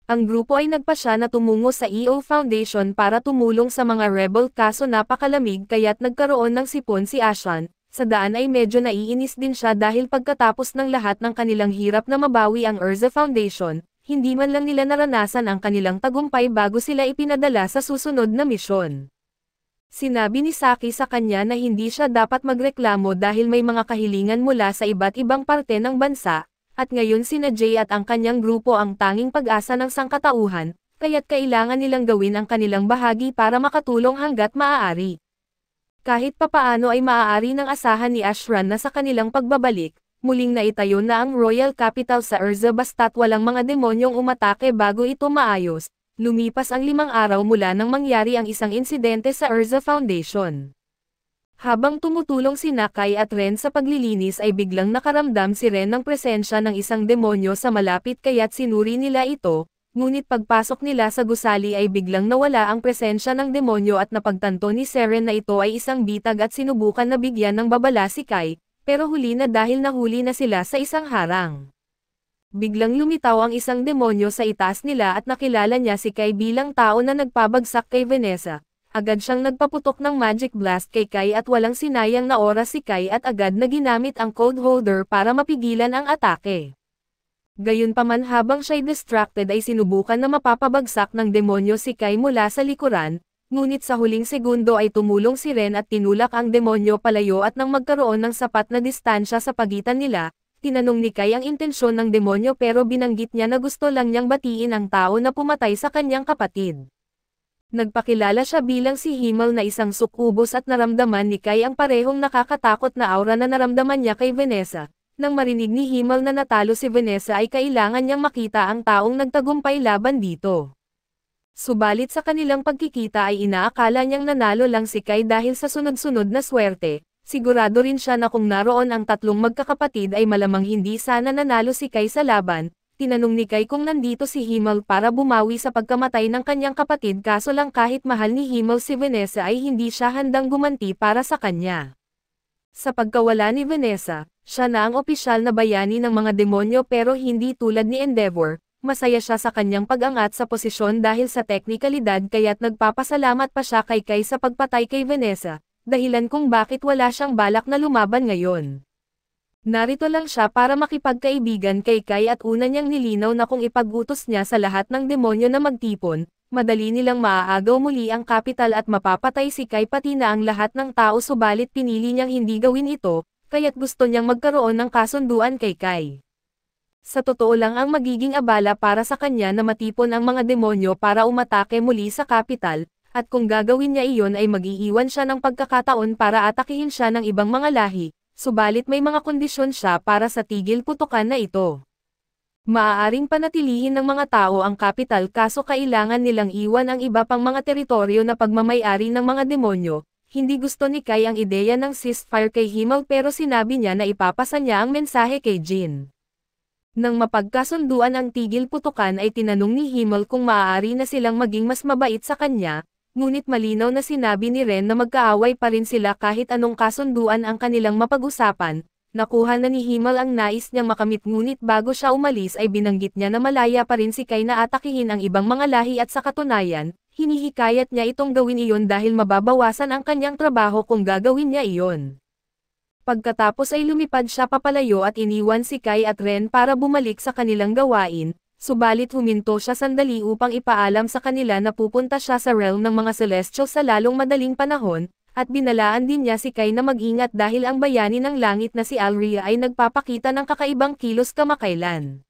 Speaker 1: Ang grupo ay nagpasya na tumungo sa EO Foundation para tumulong sa mga rebel kaso napakalamig kaya't nagkaroon ng sipon si Ashan. Sa daan ay medyo naiinis din siya dahil pagkatapos ng lahat ng kanilang hirap na mabawi ang Urza Foundation, hindi man lang nila naranasan ang kanilang tagumpay bago sila ipinadala sa susunod na misyon. Sinabi ni Saki sa kanya na hindi siya dapat magreklamo dahil may mga kahilingan mula sa iba't ibang parte ng bansa, at ngayon sina Jay at ang kanyang grupo ang tanging pag-asa ng sangkatauhan, kaya't kailangan nilang gawin ang kanilang bahagi para makatulong hanggat maaari. Kahit papaano ay maaari ng asahan ni Ashran na sa kanilang pagbabalik, muling naitayo na ang Royal Capital sa Urza basta't walang mga demonyong umatake bago ito maayos. Lumipas ang 5 araw mula nang mangyari ang isang insidente sa Urza Foundation. Habang tumutulong si Nakai at Ren sa paglilinis ay biglang nakaramdam si Ren ng presensya ng isang demonyo sa malapit kaya't sinuri nila ito, ngunit pagpasok nila sa gusali ay biglang nawala ang presensya ng demonyo at napagtanto ni Seren na ito ay isang bitag at sinubukan na bigyan ng babala si Kai, pero huli na dahil nahuli na sila sa isang harang. Biglang lumitaw ang isang demonyo sa itaas nila at nakilala niya si Kai bilang tao na nagpabagsak kay Vanessa. Agad siyang nagpaputok ng magic blast kay Kai at walang sinayang na oras si Kai at agad na ginamit ang code holder para mapigilan ang atake. Gayunpaman habang siya'y distracted ay sinubukan na mapapabagsak ng demonyo si Kai mula sa likuran, ngunit sa huling segundo ay tumulong si Ren at tinulak ang demonyo palayo at nang magkaroon ng sapat na distansya sa pagitan nila, tinanong ni Kai ang intensyon ng demonyo pero binanggit niya na gusto lang niyang batiin ang tao na pumatay sa kanyang kapatid. Nagpakilala siya bilang si Himmel na isang sukubos at naramdaman ni Kai ang parehong nakakatakot na aura na naramdaman niya kay Vanessa. Nang marinig ni Himmel na natalo si Vanessa ay kailangan niyang makita ang taong nagtagumpay laban dito. Subalit sa kanilang pagkikita ay inaakala niyang nanalo lang si Kai dahil sa sunod-sunod na swerte. Sigurado rin siya na kung naroon ang tatlong magkakapatid ay malamang hindi sana nanalo si Kai sa laban. Tinanong ni Kai kung nandito si Himmel para bumawi sa pagkamatay ng kanyang kapatid kaso lang kahit mahal ni Himmel si Vanessa ay hindi siya handang gumanti para sa kanya. Sa pagkawala ni Vanessa, siya na ang opisyal na bayani ng mga demonyo pero hindi tulad ni Endeavor. Masaya siya sa kanyang pag-angat sa posisyon dahil sa teknikalidad kaya't nagpapasalamat pa siya kay Kai sa pagpatay kay Vanessa. Dahilan kung bakit wala siyang balak na lumaban ngayon. Narito lang siya para makipagkaibigan kay Kai at una niyang nilinaw na kung ipag-utos niya sa lahat ng demonyo na magtipon, madali nilang maaagaw muli ang kapital at mapapatay si Kai pati na ang lahat ng tao subalit pinili niyang hindi gawin ito, kaya't gusto niyang magkaroon ng kasunduan kay Kai. Sa totoo lang ang magiging abala para sa kanya na matipon ang mga demonyo para umatake muli sa kapital, at kung gagawin niya iyon ay mag-iiwan siya ng pagkakataon para atakihin siya ng ibang mga lahi, subalit may mga kondisyon siya para sa tigil putukan na ito. Maaaring panatilihin ng mga tao ang kapital kaso kailangan nilang iwan ang iba pang mga teritoryo na pagmamay-ari ng mga demonyo. Hindi gusto ni Kai ang ideya ng ceasefire kay Himmel pero sinabi niya na ipapasa niya ang mensahe kay Jin. Nang mapagkasunduan ang tigil putukan ay tinanong ni Himmel kung maaari na silang maging mas mabait sa kanya, ngunit malinaw na sinabi ni Ren na magkaaway pa rin sila kahit anong kasunduan ang kanilang mapag-usapan. Nakuha na ni Himmel ang nais niyang makamit ngunit bago siya umalis ay binanggit niya na malaya pa rin si Kai na atakihin ang ibang mga lahi at sa katunayan, hinihikayat niya itong gawin iyon dahil mababawasan ang kanyang trabaho kung gagawin niya iyon. Pagkatapos ay lumipad siya papalayo at iniwan si Kai at Ren para bumalik sa kanilang gawain. Subalit huminto siya sandali upang ipaalam sa kanila na pupunta siya sa realm ng mga celestial sa lalong madaling panahon, at binalaan din niya si Kai na mag-ingat dahil ang bayani ng langit na si Alria ay nagpapakita ng kakaibang kilos kamakailan.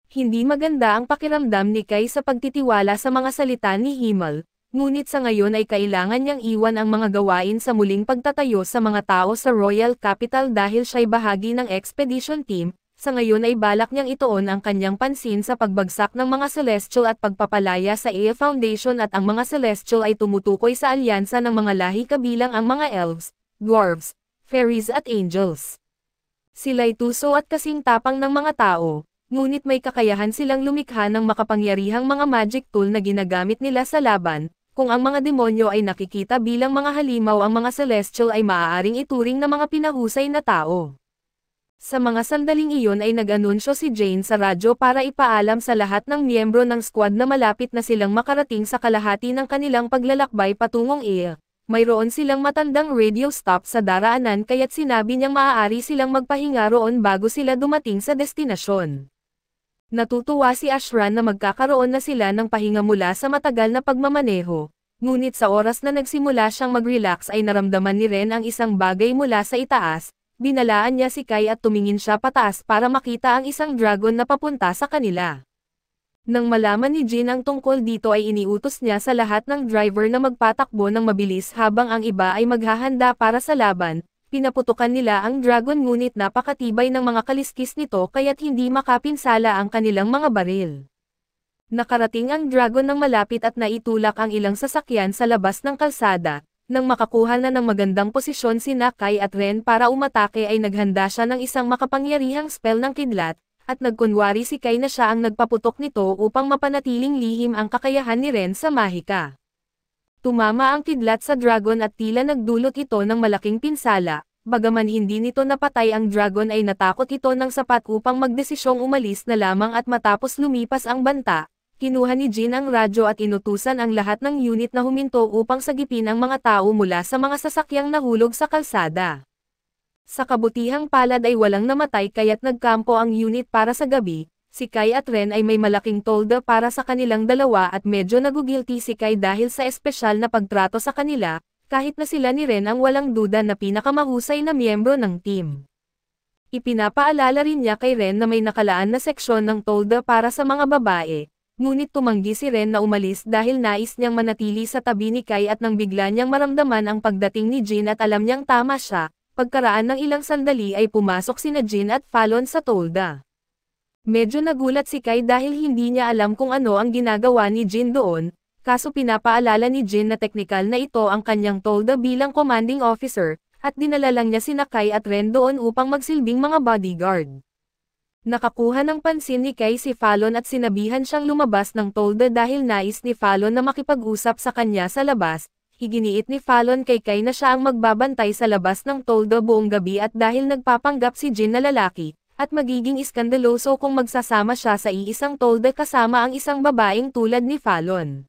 Speaker 1: Hindi maganda ang pakiramdam ni Kai sa pagtitiwala sa mga salita ni Himmel, ngunit sa ngayon ay kailangan niyang iwan ang mga gawain sa muling pagtatayo sa mga tao sa Royal Capital dahil siya'y bahagi ng expedition team. Sa ngayon ay balak niyang ituon ang kanyang pansin sa pagbagsak ng mga Celestial at pagpapalaya sa Ea Foundation at ang mga Celestial ay tumutukoy sa alyansa ng mga lahi kabilang ang mga Elves, Dwarves, Fairies at Angels. Sila'y tuso at kasing tapang ng mga tao, ngunit may kakayahan silang lumikha ng makapangyarihang mga magic tool na ginagamit nila sa laban. Kung ang mga demonyo ay nakikita bilang mga halimaw ang mga Celestial ay maaaring ituring na mga pinahusay na tao. Sa mga sandaling iyon ay nag-anunsyo si Jane sa radyo para ipaalam sa lahat ng miyembro ng squad na malapit na silang makarating sa kalahati ng kanilang paglalakbay patungong Ea. Mayroon silang matandang radio stop sa daraanan kaya't sinabi niyang maaari silang magpahinga roon bago sila dumating sa destinasyon. Natutuwa si Ashran na magkakaroon na sila ng pahinga mula sa matagal na pagmamaneho. Ngunit sa oras na nagsimula siyang mag-relax ay naramdaman ni Ren ang isang bagay mula sa itaas, binalaan niya si Kai at tumingin siya pataas para makita ang isang dragon na papunta sa kanila. Nang malaman ni Jin ang tungkol dito ay iniutos niya sa lahat ng driver na magpatakbo ng mabilis habang ang iba ay maghahanda para sa laban. Pinaputukan nila ang dragon ngunit napakatibay ng mga kaliskis nito kaya't hindi makapinsala ang kanilang mga baril. Nakarating ang dragon ng malapit at naitulak ang ilang sasakyan sa labas ng kalsada. Nang makakuha na ng magandang posisyon si Kai at Ren para umatake ay naghanda siya ng isang makapangyarihang spell ng kidlat, at nagkunwari si Kai na siya ang nagpaputok nito upang mapanatiling lihim ang kakayahan ni Ren sa mahika. Tumama ang kidlat sa dragon at tila nagdulot ito ng malaking pinsala, bagaman hindi nito napatay ang dragon ay natakot ito ng sapat upang magdesisyong umalis na lamang at matapos lumipas ang banta, kinuha ni Jin ang radyo at inutusan ang lahat ng unit na huminto upang sagipin ang mga tao mula sa mga sasakyang nahulog sa kalsada. Sa kabutihang palad ay walang namatay kaya't nagkampo ang unit para sa gabi. Si Kai at Ren ay may malaking tolda para sa kanilang dalawa at medyo nagugilty si Kai dahil sa espesyal na pagtrato sa kanila, kahit na sila ni Ren ang walang duda na pinakamahusay na miyembro ng team. Ipinapaalala rin niya kay Ren na may nakalaan na seksyon ng tolda para sa mga babae, ngunit tumanggi si Ren na umalis dahil nais niyang manatili sa tabi ni Kai at nang bigla niyang maramdaman ang pagdating ni Jin at alam niyang tama siya, pagkaraan ng ilang sandali ay pumasok sina Jin at Fallon sa tolda. Medyo nagulat si Kai dahil hindi niya alam kung ano ang ginagawa ni Jin doon, kaso pinapaalala ni Jin na teknikal na ito ang kanyang tolda bilang commanding officer, at dinala lang niya sina Kai at Ren doon upang magsilbing mga bodyguard. Nakakuha ng pansin ni Kai si Fallon at sinabihan siyang lumabas ng tolda dahil nais ni Fallon na makipag-usap sa kanya sa labas. Iginiit ni Fallon kay Kai na siya ang magbabantay sa labas ng tolda buong gabi at dahil nagpapanggap si Jin na lalaki, at magiging iskandaloso kung magsasama siya sa iisang tolda kasama ang isang babaeng tulad ni Fallon.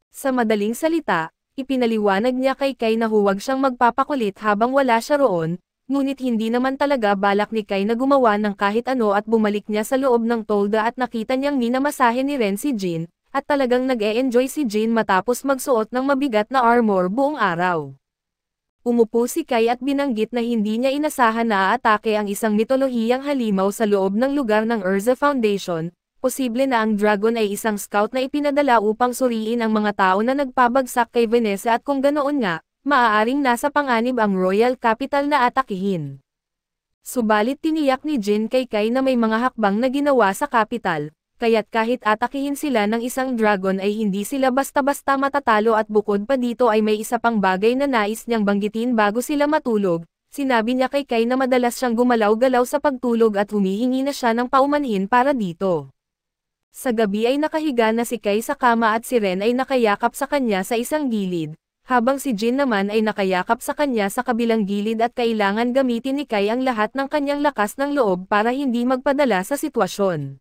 Speaker 1: Sa madaling salita, ipinaliwanag niya kay Kai na huwag siyang magpapakulit habang wala siya roon, ngunit hindi naman talaga balak ni Kai na gumawa ng kahit ano at bumalik niya sa loob ng tolda at nakita niyang minamasahe ni Ren si Jin, at talagang nag-e-enjoy si Jin matapos magsuot ng mabigat na armor buong araw. Umupo si Kai at binanggit na hindi niya inasahan na aatake ang isang mitolohiyang halimaw sa loob ng lugar ng Urza Foundation. Posible na ang dragon ay isang scout na ipinadala upang suriin ang mga tao na nagpabagsak kay Vanessa at kung ganoon nga, maaaring nasa panganib ang Royal Capital na atakihin. Subalit tiniyak ni Jin kay Kai na may mga hakbang na ginawa sa capital, kaya't kahit atakihin sila ng isang dragon ay hindi sila basta-basta matatalo at bukod pa dito ay may isa pang bagay na nais niyang banggitin bago sila matulog. Sinabi niya kay Kai na madalas siyang gumalaw-galaw sa pagtulog at humihingi na siya ng paumanhin para dito. Sa gabi ay nakahiga na si Kai sa kama at si Ren ay nakayakap sa kanya sa isang gilid, habang si Jin naman ay nakayakap sa kanya sa kabilang gilid at kailangan gamitin ni Kai ang lahat ng kanyang lakas ng loob para hindi magpadala sa sitwasyon.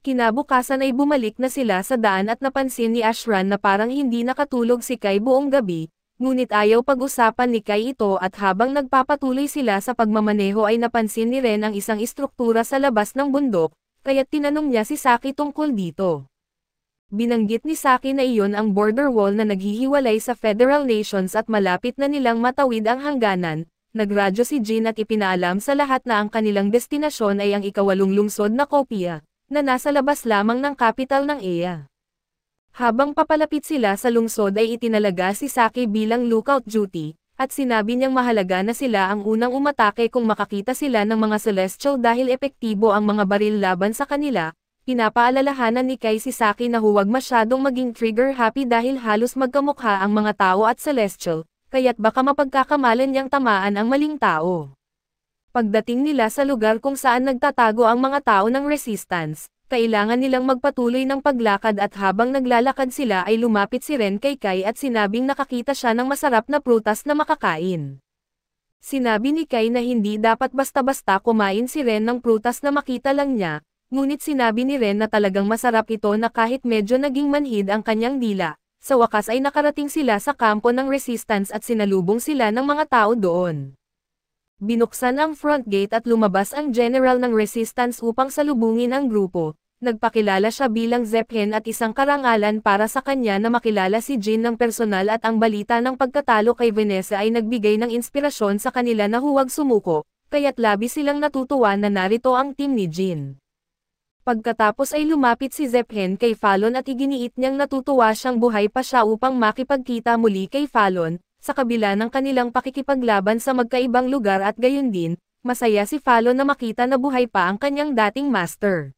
Speaker 1: Kinabukasan ay bumalik na sila sa daan at napansin ni Ashran na parang hindi nakatulog si Kai buong gabi, ngunit ayaw pag-usapan ni Kai ito at habang nagpapatuloy sila sa pagmamaneho ay napansin ni Ren ang isang istruktura sa labas ng bundok, kaya't tinanong niya si Saki tungkol dito. Binanggit ni Saki na iyon ang border wall na naghihiwalay sa Federal Nations at malapit na nilang matawid ang hangganan. Nagradyo si Jin at ipinaalam sa lahat na ang kanilang destinasyon ay ang ikawalong lungsod na Kopia, na nasa labas lamang ng kapital ng Ea. Habang papalapit sila sa lungsod ay itinalaga si Saki bilang lookout duty, at sinabi niyang mahalaga na sila ang unang umatake kung makakita sila ng mga Celestial dahil epektibo ang mga baril laban sa kanila. Pinapaalalahanan ni Kai si Saki na huwag masyadong maging trigger happy dahil halos magkamukha ang mga tao at Celestial, kaya't baka mapagkakamalan niyang tamaan ang maling tao. Pagdating nila sa lugar kung saan nagtatago ang mga tao ng Resistance, kailangan nilang magpatuloy ng paglakad at habang naglalakad sila ay lumapit si Ren kay Kai at sinabing nakakita siya ng masarap na prutas na makakain. Sinabi ni Kai na hindi dapat basta-basta kumain si Ren ng prutas na makita lang niya, ngunit sinabi ni Ren na talagang masarap ito na kahit medyo naging manhid ang kanyang dila. Sa wakas ay nakarating sila sa kampo ng Resistance at sinalubong sila ng mga tao doon. Binuksan ang front gate at lumabas ang general ng Resistance upang salubungin ang grupo. nagpakilala siya bilang Zephen at isang karangalan para sa kanya na makilala si Jin ng personal at ang balita ng pagkatalo kay Vanessa ay nagbigay ng inspirasyon sa kanila na huwag sumuko, kaya't labis silang natutuwa na narito ang team ni Jin. Pagkatapos ay lumapit si Zephen kay Fallon at iginiit niyang natutuwa siyang buhay pa siya upang makipagkita muli kay Fallon, sa kabila ng kanilang pakikipaglaban sa magkaibang lugar at gayon din, masaya si Fallon na makita na buhay pa ang kanyang dating master.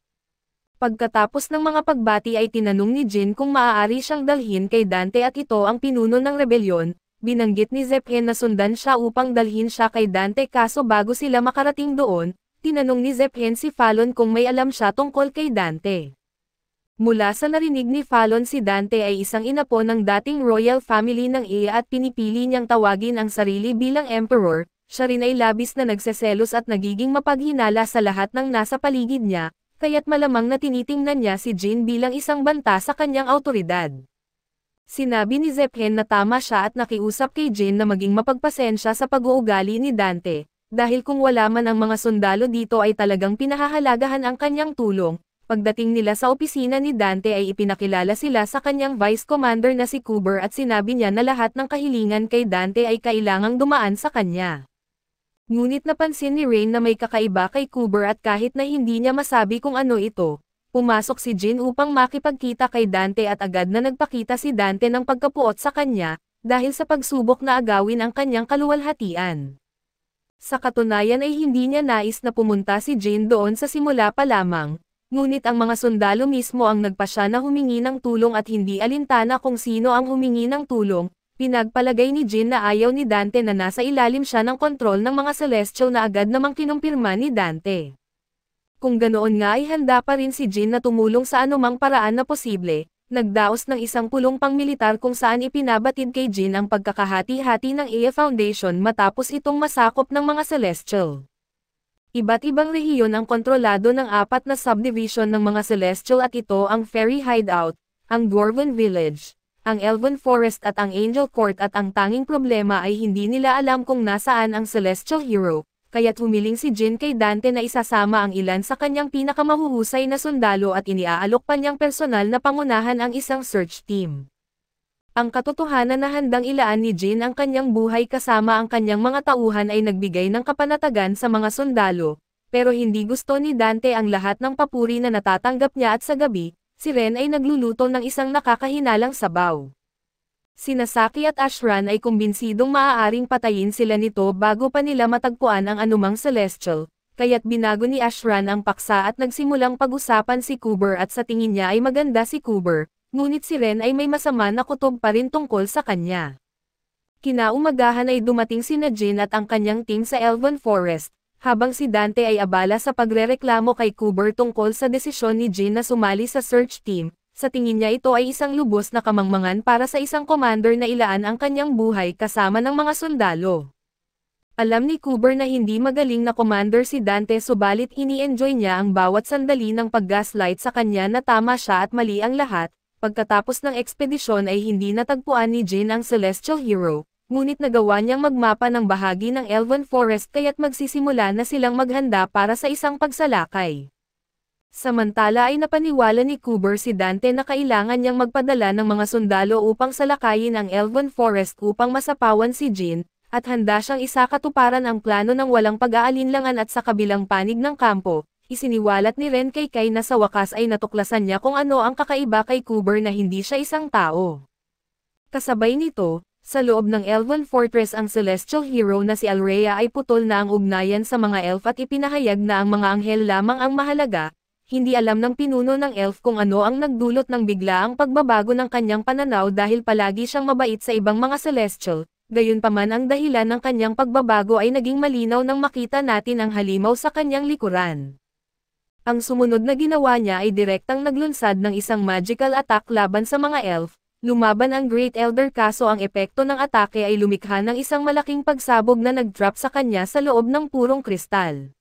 Speaker 1: Pagkatapos ng mga pagbati ay tinanong ni Jin kung maaari siyang dalhin kay Dante at ito ang pinuno ng rebelyon, binanggit ni Zephen na sundan siya upang dalhin siya kay Dante kaso bago sila makarating doon, tinanong ni Zephen si Fallon kung may alam siya tungkol kay Dante. Mula sa narinig ni Fallon si Dante ay isang inapo ng dating royal family ng Ea at pinipili niyang tawagin ang sarili bilang emperor, siya rin ay labis na nagseselos at nagiging mapaghinala sa lahat ng nasa paligid niya, kaya't malamang na tinitingnan niya si Jin bilang isang banta sa kanyang awtoridad. Sinabi ni Zephen na tama siya at nakiusap kay Jin na maging mapagpasensya sa pag-uugali ni Dante, dahil kung wala man ang mga sundalo dito ay talagang pinahahalagahan ang kanyang tulong. Pagdating nila sa opisina ni Dante ay ipinakilala sila sa kanyang vice commander na si Cooper at sinabi niya na lahat ng kahilingan kay Dante ay kailangang dumaan sa kanya. Ngunit napansin ni Rain na may kakaiba kay Cooper at kahit na hindi niya masabi kung ano ito, pumasok si Jin upang makipagkita kay Dante at agad na nagpakita si Dante ng pagkapuot sa kanya, dahil sa pagsubok na agawin ang kanyang kaluwalhatian. Sa katunayan ay hindi niya nais na pumunta si Jin doon sa simula pa lamang, ngunit ang mga sundalo mismo ang nagpasya na humingi ng tulong at hindi alintana kung sino ang humingi ng tulong. Pinagpalagay ni Jin na ayaw ni Dante na nasa ilalim siya ng kontrol ng mga Celestial na agad namang kinumpirma ni Dante. Kung ganoon nga ay handa pa rin si Jin na tumulong sa anumang paraan na posible, nagdaos ng isang pulong pangmilitar kung saan ipinabatid kay Jin ang pagkakahati-hati ng Ea Foundation matapos itong masakop ng mga Celestial. Iba't ibang rehiyon ang kontrolado ng 4 na subdivision ng mga Celestial at ito ang Fairy Hideout, ang Dwarven Village, ang Elven Forest at ang Angel Court at ang tanging problema ay hindi nila alam kung nasaan ang Celestial Hero, kaya't humiling si Jin kay Dante na isasama ang ilan sa kanyang pinakamahuhusay na sundalo at iniaalok pa niyang personal na pangunahan ang isang search team. Ang katotohanan na handang ilaan ni Jin ang kanyang buhay kasama ang kanyang mga tauhan ay nagbigay ng kapanatagan sa mga sundalo, pero hindi gusto ni Dante ang lahat ng papuri na natatanggap niya at sa gabi, si Ren ay nagluluto ng isang nakakahinalang sabaw. Sina Saki at Ashran ay kumbinsidong maaaring patayin sila nito bago pa nila matagpuan ang anumang Celestial, kaya't binago ni Ashran ang paksa at nagsimulang pag-usapan si Cooper at sa tingin niya ay maganda si Cooper, ngunit si Ren ay may masama na kutob pa rin tungkol sa kanya. Kinaumagahan ay dumating sina Jin at ang kanyang team sa Elven Forest, habang si Dante ay abala sa pagrereklamo kay Cooper tungkol sa desisyon ni Jin na sumali sa search team, sa tingin niya ito ay isang lubos na kamangmangan para sa isang commander na ilaan ang kanyang buhay kasama ng mga sundalo. Alam ni Cooper na hindi magaling na commander si Dante subalit ini-enjoy niya ang bawat sandali ng pag-gaslight sa kanya na tama siya at mali ang lahat. Pagkatapos ng ekspedisyon ay hindi natagpuan ni Jin ang Celestial Hero, ngunit nagawa niyang magmapa ng bahagi ng Elven Forest kaya't magsisimula na silang maghanda para sa isang pagsalakay. Samantala ay napaniwala ni Cooper si Dante na kailangan niyang magpadala ng mga sundalo upang salakayin ang Elven Forest upang masapawan si Jin, at handa siyang isakatuparan ang plano ng walang pag-aalinlangan at sa kabilang panig ng kampo. Isiniwalat ni Ren kay Kai na sa wakas ay natuklasan niya kung ano ang kakaiba kay Cooper na hindi siya isang tao. Kasabay nito, sa loob ng Elven Fortress ang Celestial Hero na si Alrea ay putol na ang ugnayan sa mga elf at ipinahayag na ang mga anghel lamang ang mahalaga. Hindi alam ng pinuno ng elf kung ano ang nagdulot ng biglaang pagbabago ng kanyang pananaw dahil palagi siyang mabait sa ibang mga Celestial, gayunpaman ang dahilan ng kanyang pagbabago ay naging malinaw nang makita natin ang halimaw sa kanyang likuran. Ang sumunod na ginawa niya ay direktang naglunsad ng isang magical attack laban sa mga elf, lumaban ang Great Elder kaso ang epekto ng atake ay lumikha ng isang malaking pagsabog na nag-drop sa kanya sa loob ng purong kristal.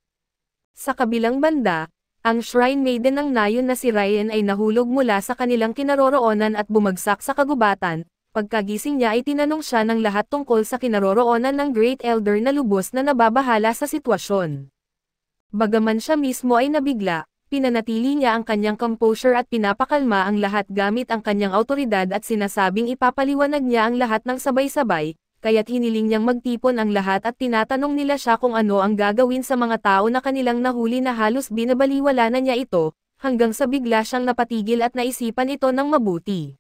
Speaker 1: Sa kabilang banda, ang Shrine Maiden ng Nayon na si Ryan ay nahulog mula sa kanilang kinaroroonan at bumagsak sa kagubatan. Pagkagising niya ay tinanong siya ng lahat tungkol sa kinaroroonan ng Great Elder na lubos na nababahala sa sitwasyon. Bagaman siya mismo ay nabigla, pinanatili niya ang kanyang composure at pinapakalma ang lahat gamit ang kanyang awtoridad at sinasabing ipapaliwanag niya ang lahat ng sabay-sabay, kaya't hiniling niyang magtipon ang lahat at tinatanong nila siya kung ano ang gagawin sa mga tao na kanilang nahuli na halos binabaliwala na niya ito, hanggang sa bigla siyang napatigil at naisipan ito ng mabuti.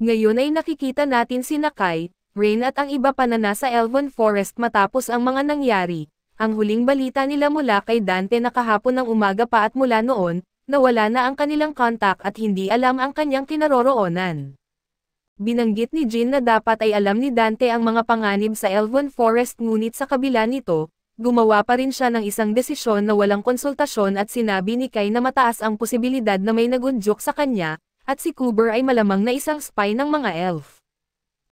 Speaker 1: Ngayon ay nakikita natin si Nakai, Rain at ang iba pa na nasa Elven Forest matapos ang mga nangyari. Ang huling balita nila mula kay Dante na kahapon ng umaga pa at mula noon, nawala na ang kanilang kontak at hindi alam ang kanyang kinaroroonan. Binanggit ni Jin na dapat ay alam ni Dante ang mga panganib sa Elven Forest ngunit sa kabila nito, gumawa pa rin siya ng isang desisyon na walang konsultasyon at sinabi ni Kai na mataas ang posibilidad na may nagudyok sa kanya, at si Kuber ay malamang na isang spy ng mga elf.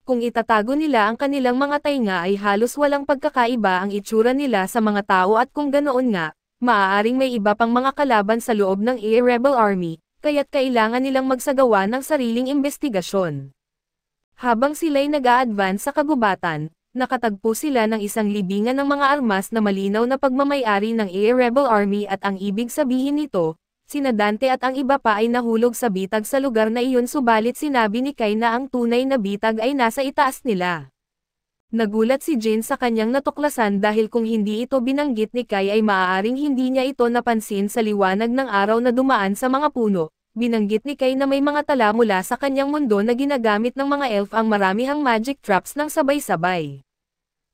Speaker 1: Kung itatago nila ang kanilang mga tainga ay halos walang pagkakaiba ang itsura nila sa mga tao at kung ganoon nga, maaaring may iba pang mga kalaban sa loob ng Rebel Army, kaya't kailangan nilang magsagawa ng sariling investigasyon. Habang sila'y nag-a-advance sa kagubatan, nakatagpo sila ng isang libingan ng mga armas na malinaw na pagmamayari ng Rebel Army at ang ibig sabihin nito, sina Dante at ang iba pa ay nahulog sa bitag sa lugar na iyon subalit sinabi ni Kai na ang tunay na bitag ay nasa itaas nila. Nagulat si Jin sa kanyang natuklasan dahil kung hindi ito binanggit ni Kai ay maaaring hindi niya ito napansin sa liwanag ng araw na dumaan sa mga puno. Binanggit ni Kai na may mga tala mula sa kanyang mundo na ginagamit ng mga elf ang maramihang magic traps ng sabay-sabay.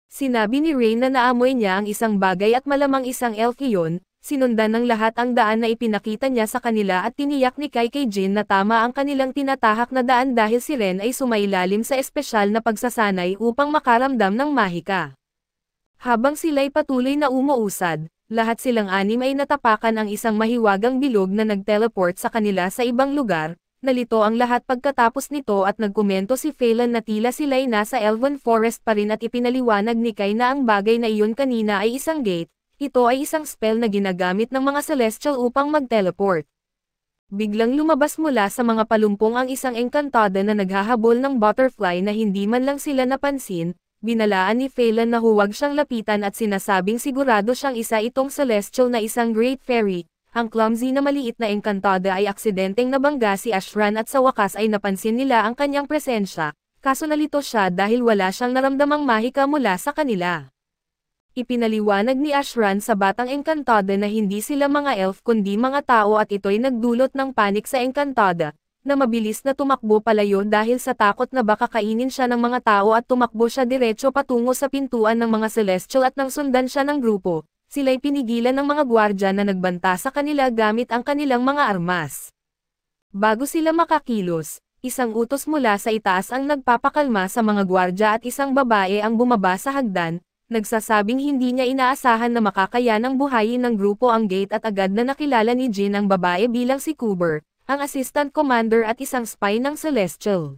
Speaker 1: Sinabi ni Rain na naamoy niya ang isang bagay at malamang isang elf iyon, sinundan ng lahat ang daan na ipinakita niya sa kanila at tiniyak ni Kai kay Jin na tama ang kanilang tinatahak na daan dahil si Ren ay sumailalim sa espesyal na pagsasanay upang makaramdam ng mahika. Habang sila'y patuloy na umuusad, lahat silang anim ay natapakan ang isang mahiwagang bilog na nag-teleport sa kanila sa ibang lugar. Nalito ang lahat pagkatapos nito at nagkomento si Phelan na tila sila'y nasa Elven Forest pa rin at ipinaliwanag ni Kai na ang bagay na iyon kanina ay isang gate, ito ay isang spell na ginagamit ng mga Celestial upang mag-teleport. Biglang lumabas mula sa mga palumpong ang isang engkantada na naghahabol ng butterfly na hindi man lang sila napansin. Binalaan ni Phelan na huwag siyang lapitan at sinasabing sigurado siyang isa itong Celestial na isang Great Fairy. Ang clumsy na maliit na engkantada ay aksidenteng nabangga si Ashran at sa wakas ay napansin nila ang kanyang presensya, kaso nalito siya dahil wala siyang naramdamang mahika mula sa kanila. Ipinaliwanag ni Ashran sa batang engkantada na hindi sila mga elf kundi mga tao at ito'y nagdulot ng panik sa engkantada, na mabilis na tumakbo palayo dahil sa takot na baka kainin siya ng mga tao at tumakbo siya diretso patungo sa pintuan ng mga Celestial at nang sundan siya ng grupo, sila'y pinigilan ng mga gwardya na nagbanta sa kanila gamit ang kanilang mga armas. Bago sila makakilos, isang utos mula sa itaas ang nagpapakalma sa mga gwardya at isang babae ang bumaba sa hagdan, nagsasabing hindi niya inaasahan na makakayanang buhayin ng grupo ang gate at agad na nakilala ni Jin ang babae bilang si Kuber, ang assistant commander at isang spy ng Celestial.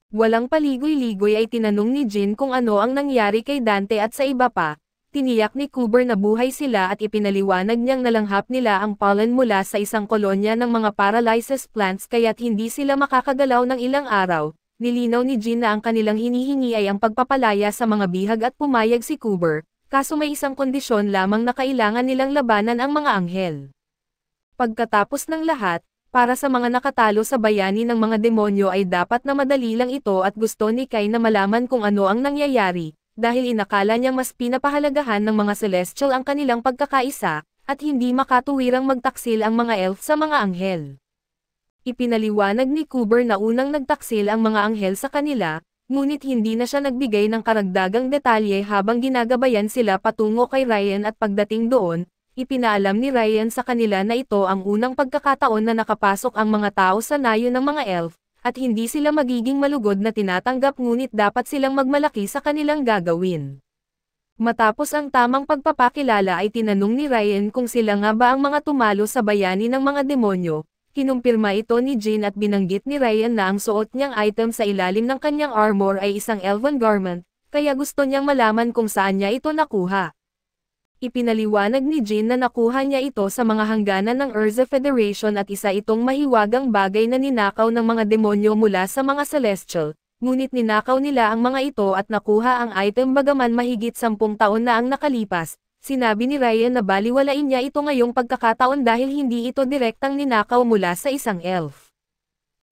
Speaker 1: Walang paligoy-ligoy ay tinanong ni Jin kung ano ang nangyari kay Dante at sa iba pa, tiniyak ni Kuber na buhay sila at ipinaliwanag niyang nalanghap nila ang pollen mula sa isang kolonya ng mga paralysis plants kaya't hindi sila makakagalaw ng ilang araw. Nilinaw ni Jin na ang kanilang hinihingi ay ang pagpapalaya sa mga bihag at pumayag si Kuber, kaso may isang kondisyon lamang na kailangan nilang labanan ang mga anghel. Pagkatapos ng lahat, para sa mga nakatalo sa bayani ng mga demonyo ay dapat na madali lang ito at gusto ni Kai na malaman kung ano ang nangyayari, dahil inakala niyang mas pinapahalagahan ng mga Celestial ang kanilang pagkakaisa, at hindi makatuwirang magtaksil ang mga elf sa mga anghel. Ipinaliwanag ni Kuber na unang nagtaksil ang mga anghel sa kanila, ngunit hindi na siya nagbigay ng karagdagang detalye habang ginagabayan sila patungo kay Ryan at pagdating doon, ipinaalam ni Ryan sa kanila na ito ang unang pagkakataon na nakapasok ang mga tao sa nayo ng mga elf, at hindi sila magiging malugod na tinatanggap ngunit dapat silang magmalaki sa kanilang gagawin. Matapos ang tamang pagpapakilala ay tinanong ni Ryan kung sila nga ba ang mga tumalo sa bayani ng mga demonyo. Kinumpirma ito ni Jin at binanggit ni Ryan na ang suot niyang item sa ilalim ng kanyang armor ay isang elven garment, kaya gusto niyang malaman kung saan niya ito nakuha. Ipinaliwanag ni Jin na nakuha niya ito sa mga hangganan ng Urza Federation at isa itong mahiwagang bagay na ninakaw ng mga demonyo mula sa mga Celestial, ngunit ninakaw nila ang mga ito at nakuha ang item bagaman mahigit 10 taon na ang nakalipas, sinabi ni Ryan na baliwalain niya ito ngayong pagkakataon dahil hindi ito direktang ninakaw mula sa isang elf.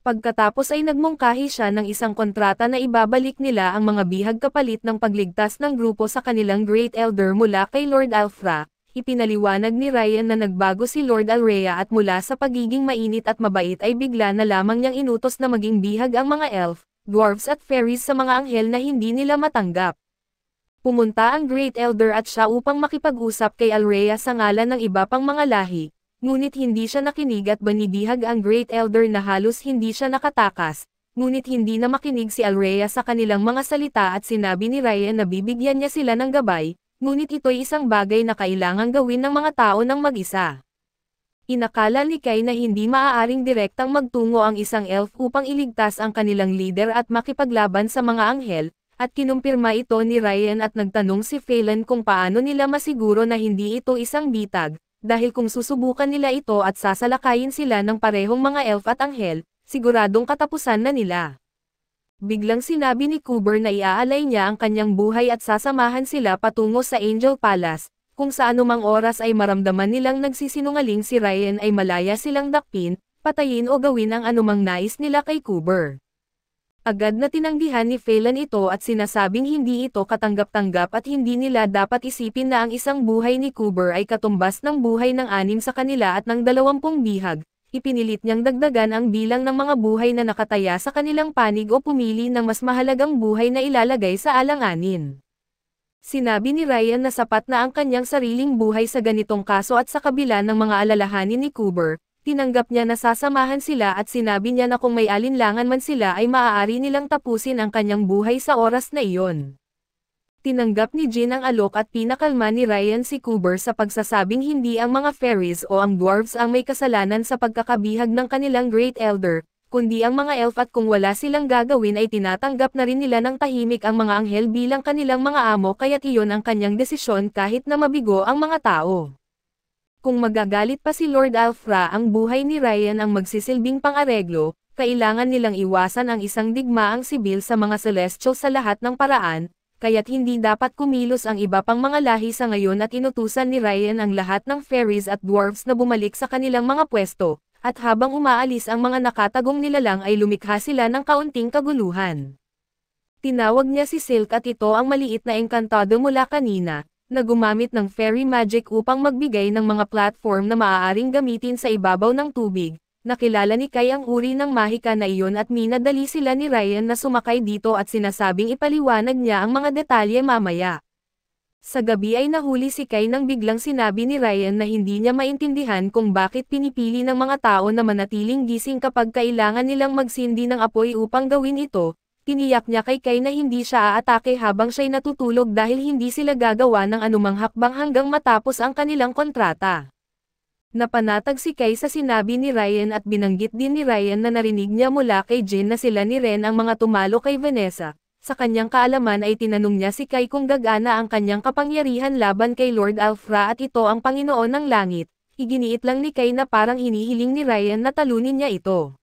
Speaker 1: Pagkatapos ay nagmungkahi siya ng isang kontrata na ibabalik nila ang mga bihag kapalit ng pagligtas ng grupo sa kanilang Great Elder mula kay Lord Alfra. Ipinaliwanag ni Ryan na nagbago si Lord Alrea at mula sa pagiging mainit at mabait ay bigla na lamang niyang inutos na maging bihag ang mga elf, dwarves at fairies sa mga anghel na hindi nila matanggap. Pumunta ang Great Elder at siya upang makipag-usap kay Alrea sa ngalan ng iba pang mga lahi, ngunit hindi siya nakinig at banibihag ang Great Elder na halos hindi siya nakatakas, ngunit hindi na makinig si Alrea sa kanilang mga salita at sinabi ni Ryan na bibigyan niya sila ng gabay, ngunit ito'y isang bagay na kailangang gawin ng mga tao ng mag-isa. Inakala ni Kai na hindi maaaring direktang magtungo ang isang elf upang iligtas ang kanilang leader at makipaglaban sa mga anghel, at kinumpirma ito ni Ryan at nagtanong si Phelan kung paano nila masiguro na hindi ito isang bitag, dahil kung susubukan nila ito at sasalakayin sila ng parehong mga elf at anghel, siguradong katapusan na nila. Biglang sinabi ni Coober na iaalay niya ang kanyang buhay at sasamahan sila patungo sa Angel Palace, kung sa anumang oras ay maramdaman nilang nagsisinungaling si Ryan ay malaya silang dakpin, patayin o gawin ang anumang nais nila kay Coober. Agad na tinanggihan ni Phelan ito at sinasabing hindi ito katanggap-tanggap at hindi nila dapat isipin na ang isang buhay ni Coober ay katumbas ng buhay ng 6 sa kanila at ng 20 bihag. Ipinilit niyang dagdagan ang bilang ng mga buhay na nakataya sa kanilang panig o pumili ng mas mahalagang buhay na ilalagay sa alanganin. Sinabi ni Ryan na sapat na ang kanyang sariling buhay sa ganitong kaso at sa kabila ng mga alalahanin ni Coober, tinanggap niya na sasamahan sila at sinabi niya na kung may alinlangan man sila ay maaari nilang tapusin ang kanyang buhay sa oras na iyon. Tinanggap ni Jin ang alok at pinakalma ni Ryan si Coober sa pagsasabing hindi ang mga fairies o ang dwarves ang may kasalanan sa pagkakabihag ng kanilang Great Elder, kundi ang mga elf at kung wala silang gagawin ay tinatanggap na rin nila ng tahimik ang mga anghel bilang kanilang mga amo kaya't iyon ang kanyang desisyon kahit na mabigo ang mga tao. Kung magagalit pa si Lord Alfra ang buhay ni Ryan ang magsisilbing pang-areglo, kailangan nilang iwasan ang isang digmaang sibil sa mga celestial sa lahat ng paraan, kaya't hindi dapat kumilos ang iba pang mga lahi sa ngayon at inutusan ni Ryan ang lahat ng fairies at dwarves na bumalik sa kanilang mga pwesto, at habang umaalis ang mga nakatagong nilalang ay lumikha sila ng kaunting kaguluhan. Tinawag niya si Silk at ito ang maliit na engkantado mula kanina, na gumamit ng fairy magic upang magbigay ng mga platform na maaaring gamitin sa ibabaw ng tubig. Nakilala ni Kai ang uri ng mahika na iyon at minadali sila ni Ryan na sumakay dito at sinasabing ipaliwanag niya ang mga detalye mamaya. Sa gabi ay nahuli si Kai nang biglang sinabi ni Ryan na hindi niya maintindihan kung bakit pinipili ng mga tao na manatiling gising kapag kailangan nilang magsindi ng apoy upang gawin ito. Tiniyak niya kay Kai na hindi siya aatake habang siya'y natutulog dahil hindi sila gagawa ng anumang hakbang hanggang matapos ang kanilang kontrata. Napanatag si Kai sa sinabi ni Ryan at binanggit din ni Ryan na narinig niya mula kay Jin na sila ni Ren ang mga tumalo kay Vanessa. Sa kanyang kaalaman ay tinanong niya si Kai kung gagana ang kanyang kapangyarihan laban kay Lord Alfra at ito ang Panginoon ng Langit. Iginiit lang ni Kai na parang hinihiling ni Ryan na talunin niya ito.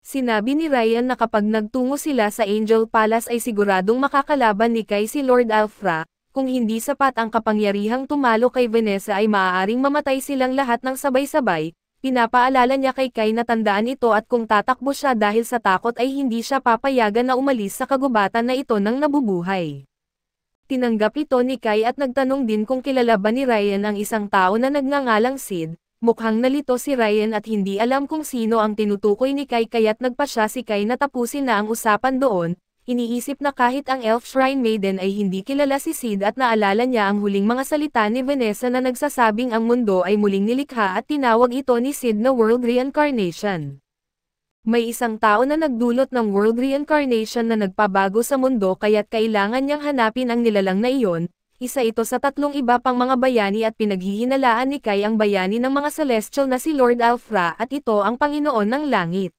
Speaker 1: Sinabi ni Ryan na kapag nagtungo sila sa Angel Palace ay siguradong makakalaban ni Kai si Lord Alfra, kung hindi sapat ang kapangyarihang tumalo kay Vanessa ay maaaring mamatay silang lahat ng sabay-sabay. Pinapaalala niya kay Kai na tandaan ito at kung tatakbo siya dahil sa takot ay hindi siya papayagan na umalis sa kagubatan na ito nang nabubuhay. Tinanggap ito ni Kai at nagtanong din kung kilala ba ni Ryan ang isang tao na nagngangalang Sid. Mukhang nalito si Ryan at hindi alam kung sino ang tinutukoy ni Kai kaya't nagpasya si Kai na tapusin na ang usapan doon. Iniisip na kahit ang Elf Shrine Maiden ay hindi kilala si Sid at naalala niya ang huling mga salita ni Vanessa na nagsasabing ang mundo ay muling nilikha at tinawag ito ni Sid na World Reincarnation. May isang tao na nagdulot ng World Reincarnation na nagpabago sa mundo kaya't kailangan niyang hanapin ang nilalang na iyon. Isa ito sa 3 iba pang mga bayani at pinaghihinalaan ni Kai ang bayani ng mga celestial na si Lord Alfra at ito ang Panginoon ng Langit.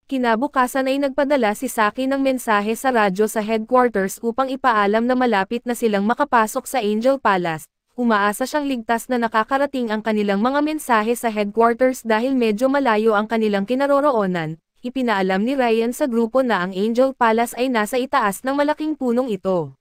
Speaker 1: Kinabukasan ay nagpadala si Saki ng mensahe sa radyo sa headquarters upang ipaalam na malapit na silang makapasok sa Angel Palace. Umaasa siyang ligtas na nakakarating ang kanilang mga mensahe sa headquarters dahil medyo malayo ang kanilang kinaroroonan. Ipinaalam ni Ryan sa grupo na ang Angel Palace ay nasa itaas ng malaking punong ito.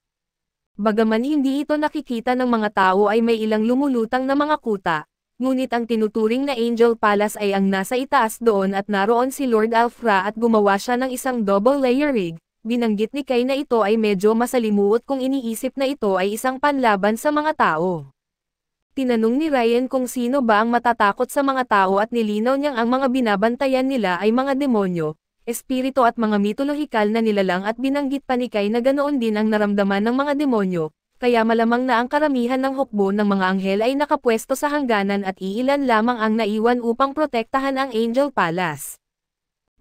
Speaker 1: Bagaman hindi ito nakikita ng mga tao ay may ilang lumulutang na mga kuta, ngunit ang tinuturing na Angel Palace ay ang nasa itaas doon at naroon si Lord Alfra at gumawa siya ng isang double layer rig. Binanggit ni Kai na ito ay medyo masalimuot kung iniisip na ito ay isang panlaban sa mga tao. Tinanong ni Ryan kung sino ba ang matatakot sa mga tao at nilinaw niyang ang mga binabantayan nila ay mga demonyo, espiritu at mga mitolohikal na nilalang at binanggit pa ni Kai na ganoon din ang naramdaman ng mga demonyo, kaya malamang na ang karamihan ng hukbo ng mga anghel ay nakapwesto sa hangganan at iilan lamang ang naiwan upang protektahan ang Angel Palace.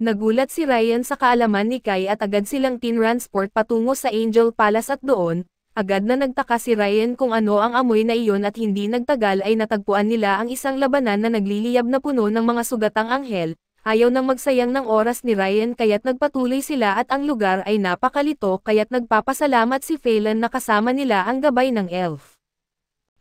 Speaker 1: Nagulat si Ryan sa kaalaman ni Kai at agad silang tinransport patungo sa Angel Palace at doon, agad na nagtaka si Ryan kung ano ang amoy na iyon at hindi nagtagal ay natagpuan nila ang isang labanan na nagliliyab na puno ng mga sugatang anghel. Ayaw nang magsayang ng oras ni Ryan kaya't nagpatuloy sila at ang lugar ay napakalito kaya't nagpapasalamat si Phelan na kasama nila ang gabay ng elf.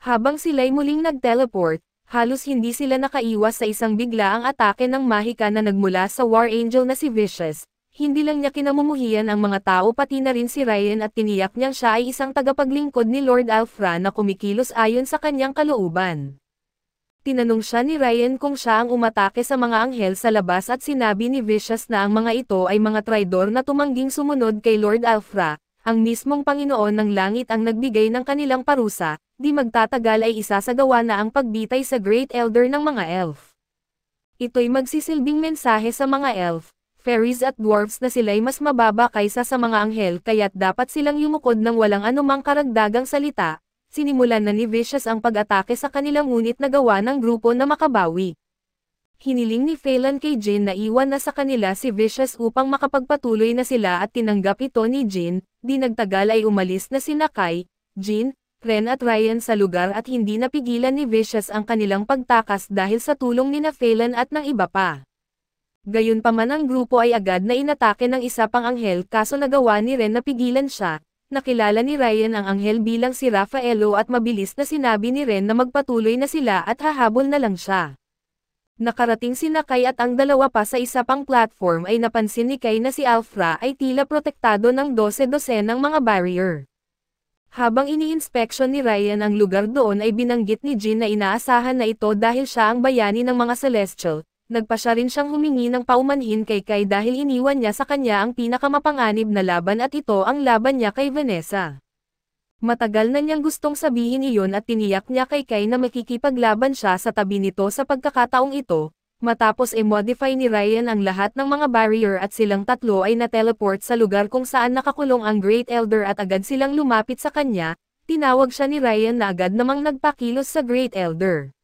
Speaker 1: Habang sila'y muling nag-teleport, halos hindi sila nakaiwas sa isang biglaang atake ng mahika na nagmula sa War Angel na si Vicious. Hindi lang niya kinamumuhian ang mga tao pati na rin si Ryan at tiniyak niyang siya ay isang tagapaglingkod ni Lord Alfra na kumikilos ayon sa kanyang kalooban. Tinanong siya ni Ryan kung siya ang umatake sa mga anghel sa labas at sinabi ni Vicious na ang mga ito ay mga traidor na tumangging sumunod kay Lord Alfra, ang mismong Panginoon ng Langit ang nagbigay ng kanilang parusa. Di magtatagal ay isasagawa na ang pagbitay sa Great Elder ng mga elf. Ito'y magsisilbing mensahe sa mga elf, fairies at dwarfs na sila'y mas mababa kaysa sa mga anghel kaya't dapat silang yumukod ng walang anumang karagdagang salita. Sinimulan na ni Vicious ang pag-atake sa kanilang ngunit nagawa ng grupo na makabawi. Hiniling ni Phelan kay Jin na iwan na sa kanila si Vicious upang makapagpatuloy na sila at tinanggap ito ni Jin. Di nagtagal ay umalis na sina Kai, Jin, Ren at Ryan sa lugar at hindi napigilan ni Vicious ang kanilang pagtakas dahil sa tulong ni Phelan at ng iba pa. Gayunpaman ang grupo ay agad na inatake ng isa pang anghel kaso nagawa ni Ren na pigilan siya. Nakilala ni Ryan ang anghel bilang si Rafaelo at mabilis na sinabi ni Ren na magpatuloy na sila at hahabol na lang siya. Nakarating sina Kai at ang dalawa pa sa isa pang platform ay napansin ni Kai na si Alfra ay tila protektado ng 12 ng mga barrier. Habang ini-inspeksyon ni Ryan ang lugar doon ay binanggit ni Jin na inaasahan na ito dahil siya ang bayani ng mga Celestial. Nagpa siya rin siyang humingi ng paumanhin kay Kai dahil iniwan niya sa kanya ang pinakamapanganib na laban at ito ang laban niya kay Vanessa. Matagal na niyang gustong sabihin iyon at tiniyak niya kay Kai na makikipaglaban siya sa tabi nito sa pagkakataong ito. Matapos i-modify ni Ryan ang lahat ng mga barrier at silang tatlo ay na-teleport sa lugar kung saan nakakulong ang Great Elder at agad silang lumapit sa kanya, tinawag siya ni Ryan na agad namang nagpakilos sa Great Elder.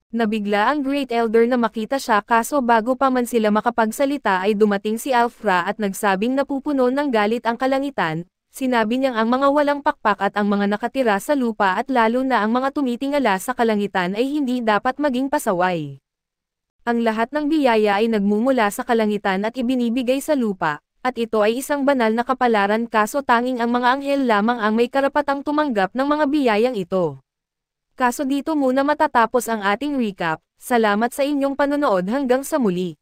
Speaker 1: Nabigla ang Great Elder na makita siya kaso bago pa man sila makapagsalita ay dumating si Alfra at nagsabing napupuno ng galit ang kalangitan, sinabi niyang ang mga walang pakpak at ang mga nakatira sa lupa at lalo na ang mga tumitingala sa kalangitan ay hindi dapat maging pasaway. Ang lahat ng biyaya ay nagmumula sa kalangitan at ibinibigay sa lupa, at ito ay isang banal na kapalaran kaso tanging ang mga anghel lamang ang may karapatang tumanggap ng mga biyayang ito. Kaso dito muna matatapos ang ating recap, salamat sa inyong panonood hanggang sa muli.